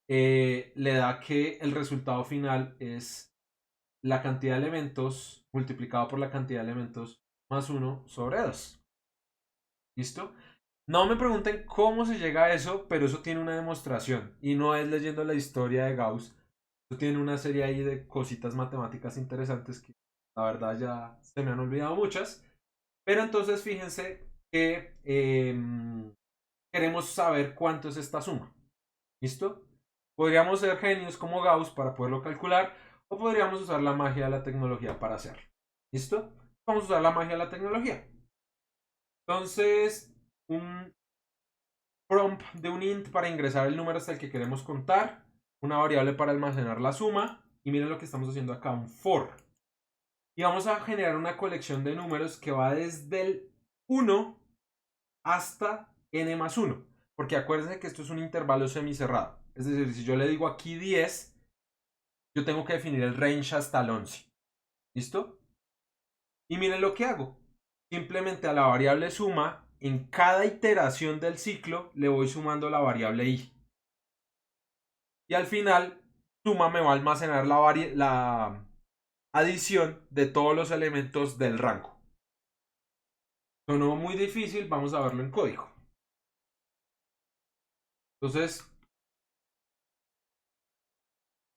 Le da que el resultado final es la cantidad de elementos multiplicado por la cantidad de elementos más 1 sobre 2. ¿Listo? No me pregunten cómo se llega a eso, pero eso tiene una demostración. Y no es leyendo la historia de Gauss. Eso tiene una serie ahí de cositas matemáticas interesantes que la verdad ya se me han olvidado muchas. Pero entonces fíjense que queremos saber cuánto es esta suma. ¿Listo? Podríamos ser genios como Gauss para poderlo calcular, o podríamos usar la magia de la tecnología para hacerlo. ¿Listo? Vamos a usar la magia de la tecnología. Entonces, un prompt de un int para ingresar el número hasta el que queremos contar, una variable para almacenar la suma, y miren lo que estamos haciendo acá, un for. Y vamos a generar una colección de números que va desde el 1 hasta n más 1. Porque acuérdense que esto es un intervalo semicerrado. Es decir, si yo le digo aquí 10, yo tengo que definir el range hasta el 11. ¿Listo? Y miren lo que hago. Simplemente a la variable suma, en cada iteración del ciclo, le voy sumando la variable i. Y al final, suma me va a almacenar la adición de todos los elementos del rango. Sonó muy difícil, vamos a verlo en código. Entonces,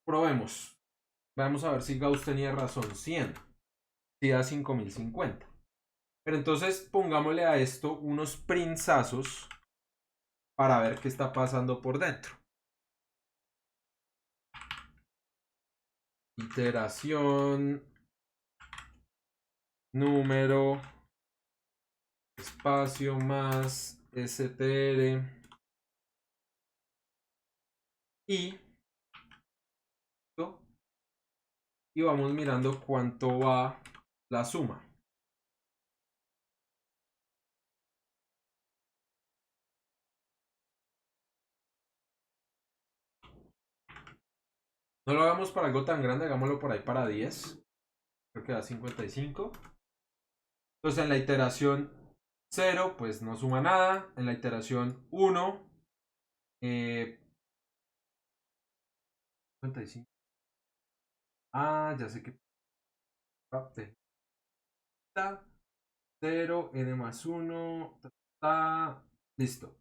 probemos. Vamos a ver si Gauss tenía razón. 100. Si da 5050. Pero entonces pongámosle a esto unos printzazos para ver qué está pasando por dentro. Iteración, número, espacio más str y vamos mirando cuánto va la suma. No lo hagamos para algo tan grande, hagámoslo por ahí para 10. Creo que da 55. Entonces en la iteración 0 pues no suma nada. En la iteración 1 55. Ya sé que 0, n más 1. Listo.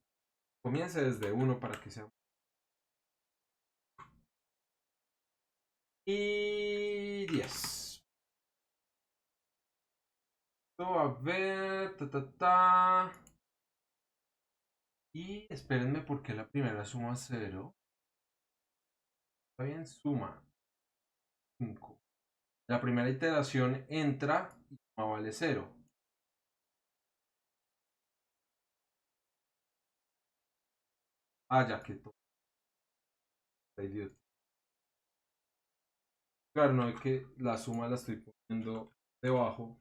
Comience desde 1 para que sea. Y 10. A ver. Y espérenme porque la primera suma 0. Está bien, suma 5. La primera iteración entra y suma vale 0. Ya que todo. Claro, no es que la suma la estoy poniendo debajo.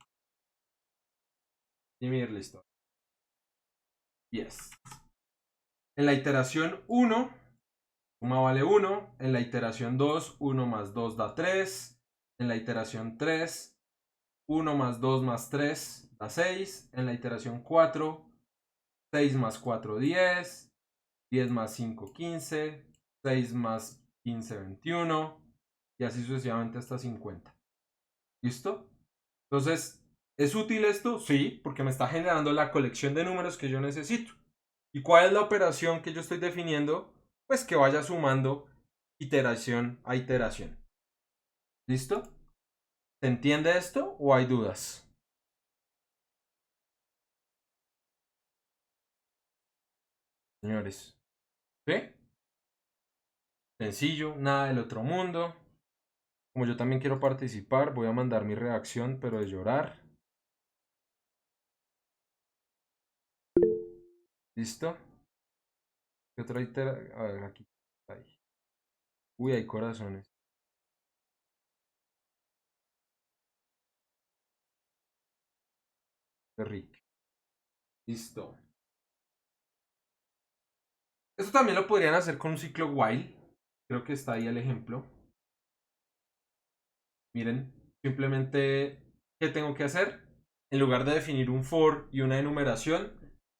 Y miren, listo. Yes. En la iteración 1, suma vale 1. En la iteración 2, 1 más 2 da 3. En la iteración 3, 1 más 2 más 3 da 6. En la iteración 4, 6 más 4, 10. 10 más 5, 15. 6 más 15, 21. Y así sucesivamente hasta 50. ¿Listo? Entonces, ¿es útil esto? Sí, porque me está generando la colección de números que yo necesito. ¿Y cuál es la operación que yo estoy definiendo? Pues que vaya sumando iteración a iteración. ¿Listo? ¿Se entiende esto o hay dudas? Señores. ¿Sí? Sencillo, nada del otro mundo. Como yo también quiero participar, voy a mandar mi reacción, pero de llorar. ¿Listo? ¿Qué otra iteración? A ver, aquí. Ahí. Uy, hay corazones. De Rick. Listo. Esto también lo podrían hacer con un ciclo while. Creo que está ahí el ejemplo. Miren, simplemente, ¿qué tengo que hacer? En lugar de definir un for y una enumeración,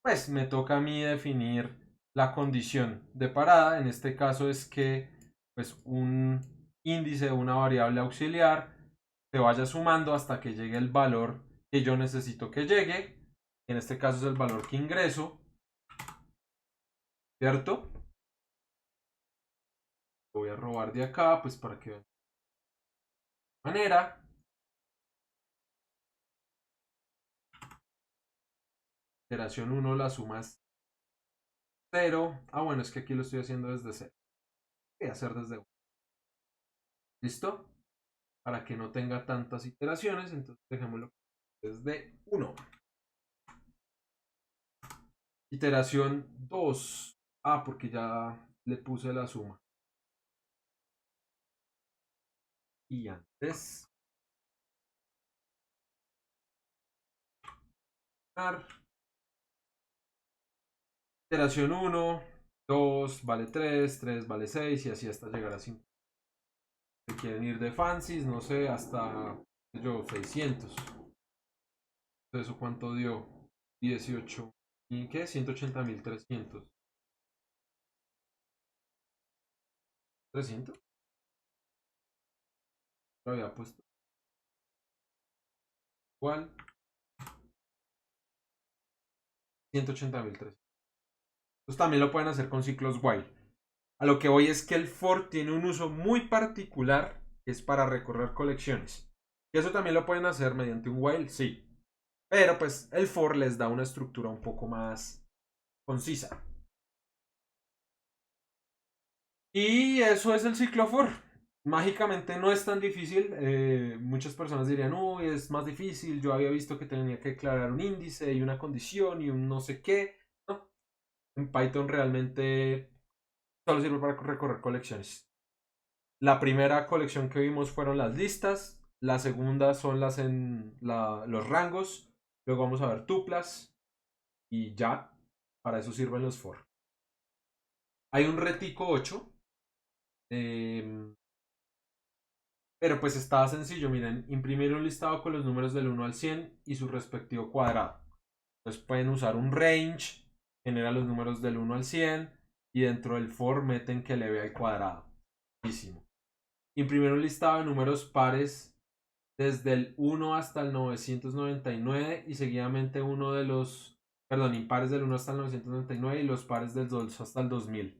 pues me toca a mí definir la condición de parada. En este caso es que pues un índice o una variable auxiliar se vaya sumando hasta que llegue el valor que yo necesito que llegue. En este caso es el valor que ingreso. ¿Cierto? Lo voy a robar de acá pues para que vean de manera. Iteración 1, la suma es 0. Bueno, es que aquí lo estoy haciendo desde 0. Voy a hacer desde 1. ¿Listo? para que no tenga tantas iteraciones, entonces dejémoslo desde 1. Iteración 2. Porque ya le puse la suma. Y antes. Iteración 1, 2 vale 3, 3 vale 6 y así hasta llegar a 5. Si quieren ir de fancies, no sé, hasta 600. ¿Eso cuánto dio? 18. ¿Y qué? 180.300. ¿300? Lo había puesto igual. 180.300. Entonces también lo pueden hacer con ciclos while. A lo que voy es que el for tiene un uso muy particular, que es para recorrer colecciones. Y eso también lo pueden hacer mediante un while, sí. Pero pues el for les da una estructura un poco más concisa. Y eso es el ciclo for. Mágicamente no es tan difícil. Muchas personas dirían, uy, es más difícil. Yo había visto que tenía que declarar un índice y una condición y un no sé qué. No. En Python realmente solo sirve para recorrer colecciones. La primera colección que vimos fueron las listas. La segunda son los rangos. Luego vamos a ver tuplas. Y ya. Para eso sirven los for. Hay un retico 8. Pero pues está sencillo, miren, imprimir un listado con los números del 1 al 100 y su respectivo cuadrado. Entonces pueden usar un range, genera los números del 1 al 100 y dentro del for meten que le vea al cuadrado. Buenísimo. Imprimir un listado de números pares desde el 1 hasta el 999 y seguidamente impares del 1 hasta el 999 y los pares del 2 hasta el 2000.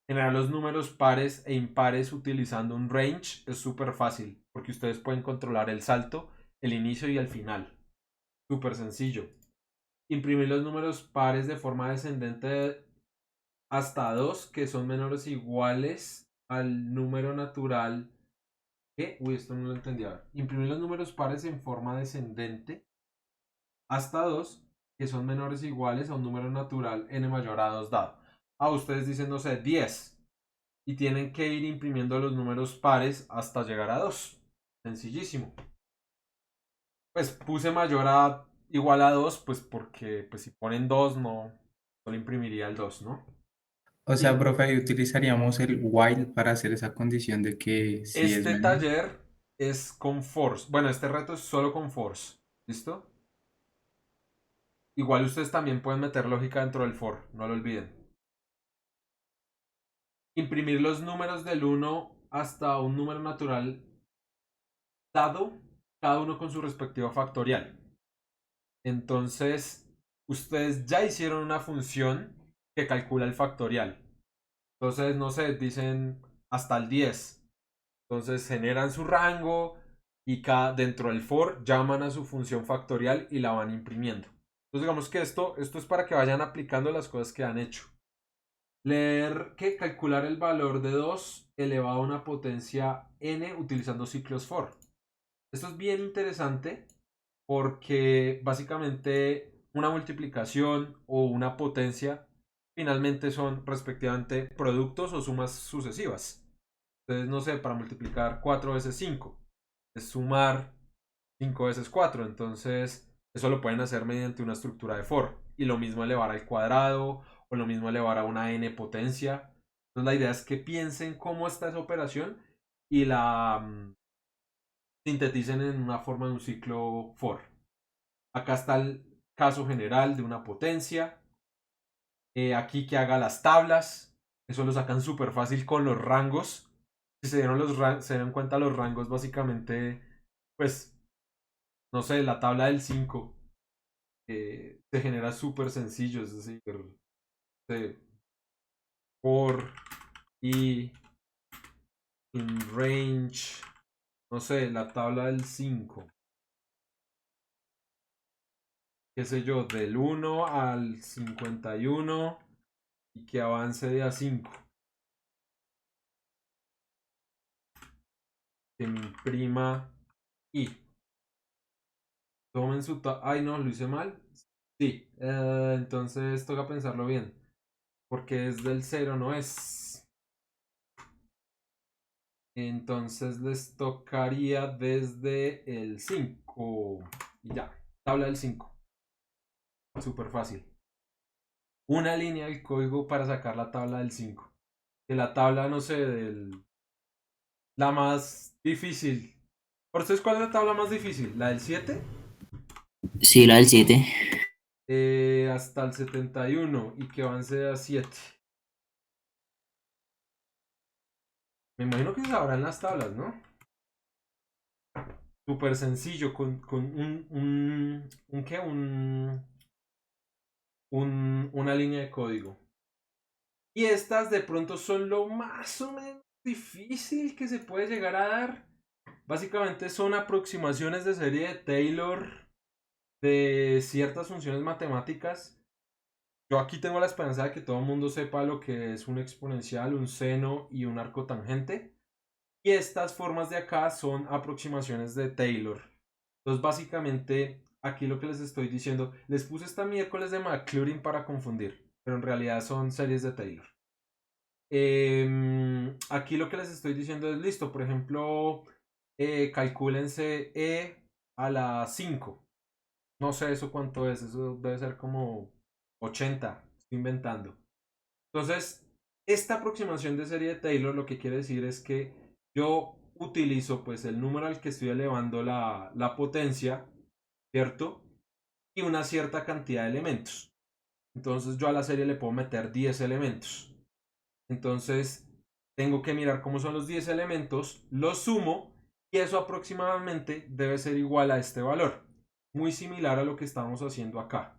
Generar los números pares e impares utilizando un range es súper fácil porque ustedes pueden controlar el salto, el inicio y el final. Súper sencillo. Imprimir los números pares de forma descendente hasta 2 que son menores o iguales al número natural. ¿Qué? Uy, esto no lo entendía. Imprimir los números pares en forma descendente hasta 2 que son menores o iguales a un número natural n mayor a 2 dado. Ustedes dicen, no sé, 10. Y tienen que ir imprimiendo los números pares hasta llegar a 2. Sencillísimo. Pues puse mayor a igual a 2, pues porque pues si ponen 2 no solo imprimiría el 2, ¿no? O sea, Y profe, ahí utilizaríamos el while para hacer esa condición de que si es este menor. taller es con force. Bueno, este reto es solo con force. ¿Listo? Igual ustedes también pueden meter lógica dentro del for, no lo olviden. Imprimir los números del 1 hasta un número natural dado, cada uno con su respectivo factorial. Entonces, ustedes ya hicieron una función que calcula el factorial. Entonces, no sé, dicen hasta el 10. Entonces, generan su rango y dentro del for llaman a su función factorial y la van imprimiendo. Entonces, digamos que esto es para que vayan aplicando las cosas que han hecho. Calcular el valor de 2 elevado a una potencia n utilizando ciclos for. Esto es bien interesante porque básicamente una multiplicación o una potencia finalmente son respectivamente productos o sumas sucesivas. Entonces, no sé, para multiplicar 4 veces 5 es sumar 5 veces 4. Entonces, eso lo pueden hacer mediante una estructura de for. Y lo mismo elevar al cuadrado o lo mismo elevar a una n potencia. Entonces, la idea es que piensen cómo está esa operación y la sinteticen en una forma de un ciclo for. Acá está el caso general de una potencia. Aquí que haga las tablas. Eso lo sacan súper fácil con los rangos. Si se dieron cuenta, los rangos básicamente, pues, no sé, la tabla del 5 se genera súper sencillo. Es decir, por y in range, no sé, la tabla del 5. Qué sé yo, del 1 al 51 y que avance de a 5. que me imprima y tomen su... Ay, no, lo hice mal. Sí, entonces toca pensarlo bien. Porque es del 0, no es. Entonces les tocaría desde el 5. Y ya, tabla del 5. Súper fácil. Una línea del código para sacar la tabla del 5. Que la tabla, no sé, la más difícil. ¿Por ustedes cuál es la tabla más difícil? ¿La del 7? Sí, la del 7. Hasta el 71 y que avance a 7. Me imagino que sabrán las tablas, ¿no? Súper sencillo, con un ¿qué? Una línea de código. Y estas de pronto son lo más o menos difícil que se puede llegar a dar. Básicamente son aproximaciones de serie de Taylor de ciertas funciones matemáticas. Yo aquí tengo la esperanza de que todo el mundo sepa lo que es un exponencial, un seno y un arco tangente. Y estas formas de acá son aproximaciones de Taylor. Entonces básicamente aquí lo que les estoy diciendo, les puse esta miércoles de Maclaurin para confundir, pero en realidad son series de Taylor. Aquí lo que les estoy diciendo es listo, por ejemplo, calcúlense E a la 5. No sé eso cuánto es, eso debe ser como 80, estoy inventando. Entonces, esta aproximación de serie de Taylor lo que quiere decir es que yo utilizo pues el número al que estoy elevando la potencia, ¿cierto? Y una cierta cantidad de elementos. Entonces yo a la serie le puedo meter 10 elementos. Entonces tengo que mirar cómo son los 10 elementos, los sumo y eso aproximadamente debe ser igual a este valor. Muy similar a lo que estamos haciendo acá.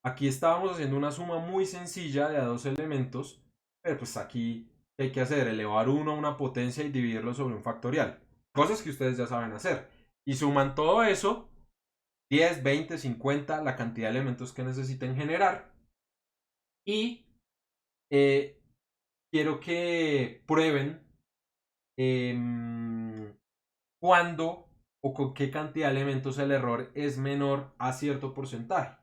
Aquí estábamos haciendo una suma muy sencilla de a dos elementos, pero pues aquí ¿qué hay que hacer? Elevar uno a una potencia y dividirlo sobre un factorial. Cosas que ustedes ya saben hacer. Y suman todo eso, 10, 20, 50, la cantidad de elementos que necesiten generar. Y eh, quiero que prueben cuándo o con qué cantidad de elementos el error es menor a cierto porcentaje.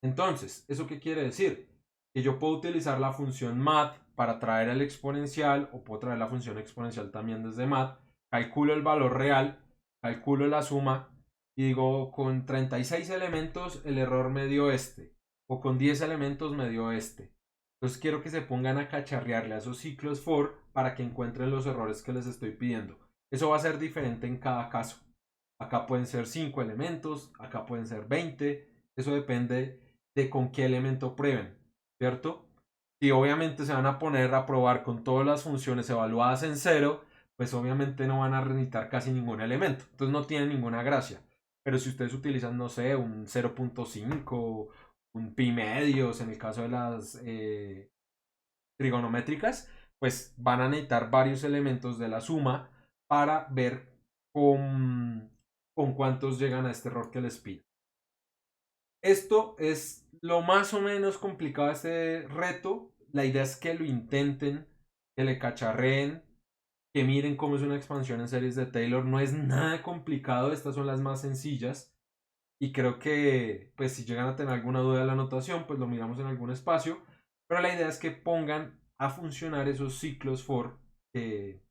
Entonces, ¿eso qué quiere decir? Que yo puedo utilizar la función math para traer el exponencial o puedo traer la función exponencial también desde math, calculo el valor real, calculo la suma y digo con 36 elementos el error me dio este o con 10 elementos me dio este. Entonces quiero que se pongan a cacharrearle a esos ciclos for para que encuentren los errores que les estoy pidiendo. Eso va a ser diferente en cada caso. Acá pueden ser 5 elementos, acá pueden ser 20. Eso depende de con qué elemento prueben, ¿cierto? Si obviamente se van a poner a probar con todas las funciones evaluadas en 0, pues obviamente no van a necesitar casi ningún elemento. Entonces no tiene ninguna gracia. Pero si ustedes utilizan, no sé, un 0.5, un pi medios, en el caso de las trigonométricas, pues van a necesitar varios elementos de la suma para ver con cuántos llegan a este error que les pido. Esto es lo más o menos complicado de este reto. La idea es que lo intenten, que le cacharreen, que miren cómo es una expansión en series de Taylor. No es nada complicado, estas son las más sencillas. Y creo que, pues, si llegan a tener alguna duda de la notación, pues lo miramos en algún espacio. Pero la idea es que pongan a funcionar esos ciclos for que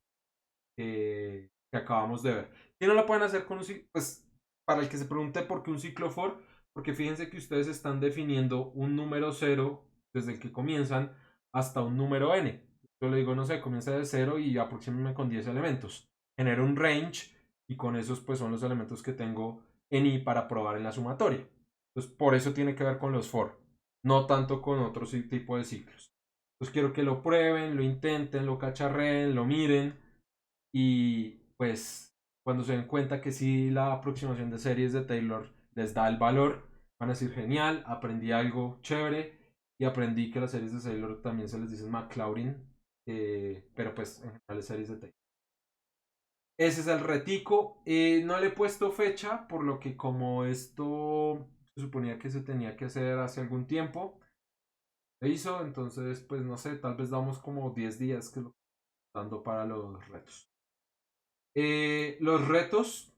acabamos de ver. Y no lo pueden hacer con un ciclo, pues, para el que se pregunte por qué un ciclo for, porque fíjense que ustedes están definiendo un número 0 desde el que comienzan hasta un número n. Yo le digo, no sé, comienza de 0 y aproxímeme con 10 elementos. Genero un range y con esos pues son los elementos que tengo en i para probar en la sumatoria. Entonces por eso tiene que ver con los for, no tanto con otro tipo de ciclos. Entonces quiero que lo prueben, lo intenten, lo cacharreen, lo miren y pues cuando se den cuenta que si la aproximación de series de Taylor les da el valor, van a decir genial, aprendí algo chévere y aprendí que las series de Taylor también se les dice Maclaurin, pero pues en general es series de Taylor. Ese es el retico. No le he puesto fecha, por lo que como esto se suponía que se tenía que hacer hace algún tiempo, se hizo, entonces pues no sé, tal vez damos como 10 días que lo dando para los retos. Los retos.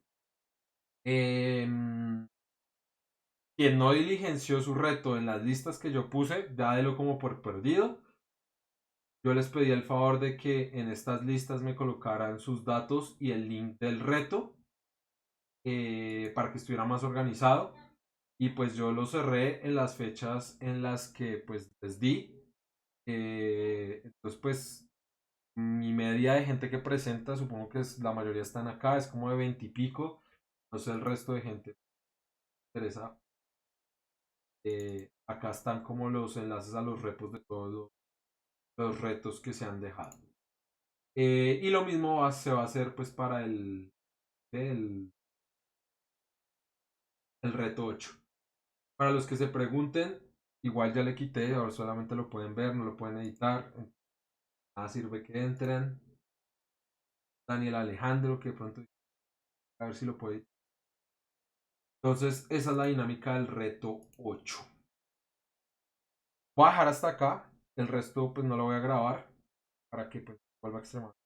Quien no diligenció su reto en las listas que yo puse, ya délo como por perdido. Yo les pedí el favor de que en estas listas me colocaran sus datos y el link del reto para que estuviera más organizado. Y pues yo lo cerré en las fechas en las que pues les di. Entonces pues mi media de gente que presenta, supongo que la mayoría están acá, es como de 20 y pico. No sé el resto de gente que interesa. Acá están como los enlaces a los repos de todos los retos que se han dejado. Y lo mismo se va a hacer pues para el, el reto 8. Para los que se pregunten, igual ya le quité, ahora solamente lo pueden ver, no lo pueden editar. Nada sirve que entren. Daniel Alejandro, que de pronto a ver si lo puede editar. Entonces, esa es la dinámica del reto 8. Voy a dejar hasta acá. El resto pues no lo voy a grabar para que pues vuelva a extremar.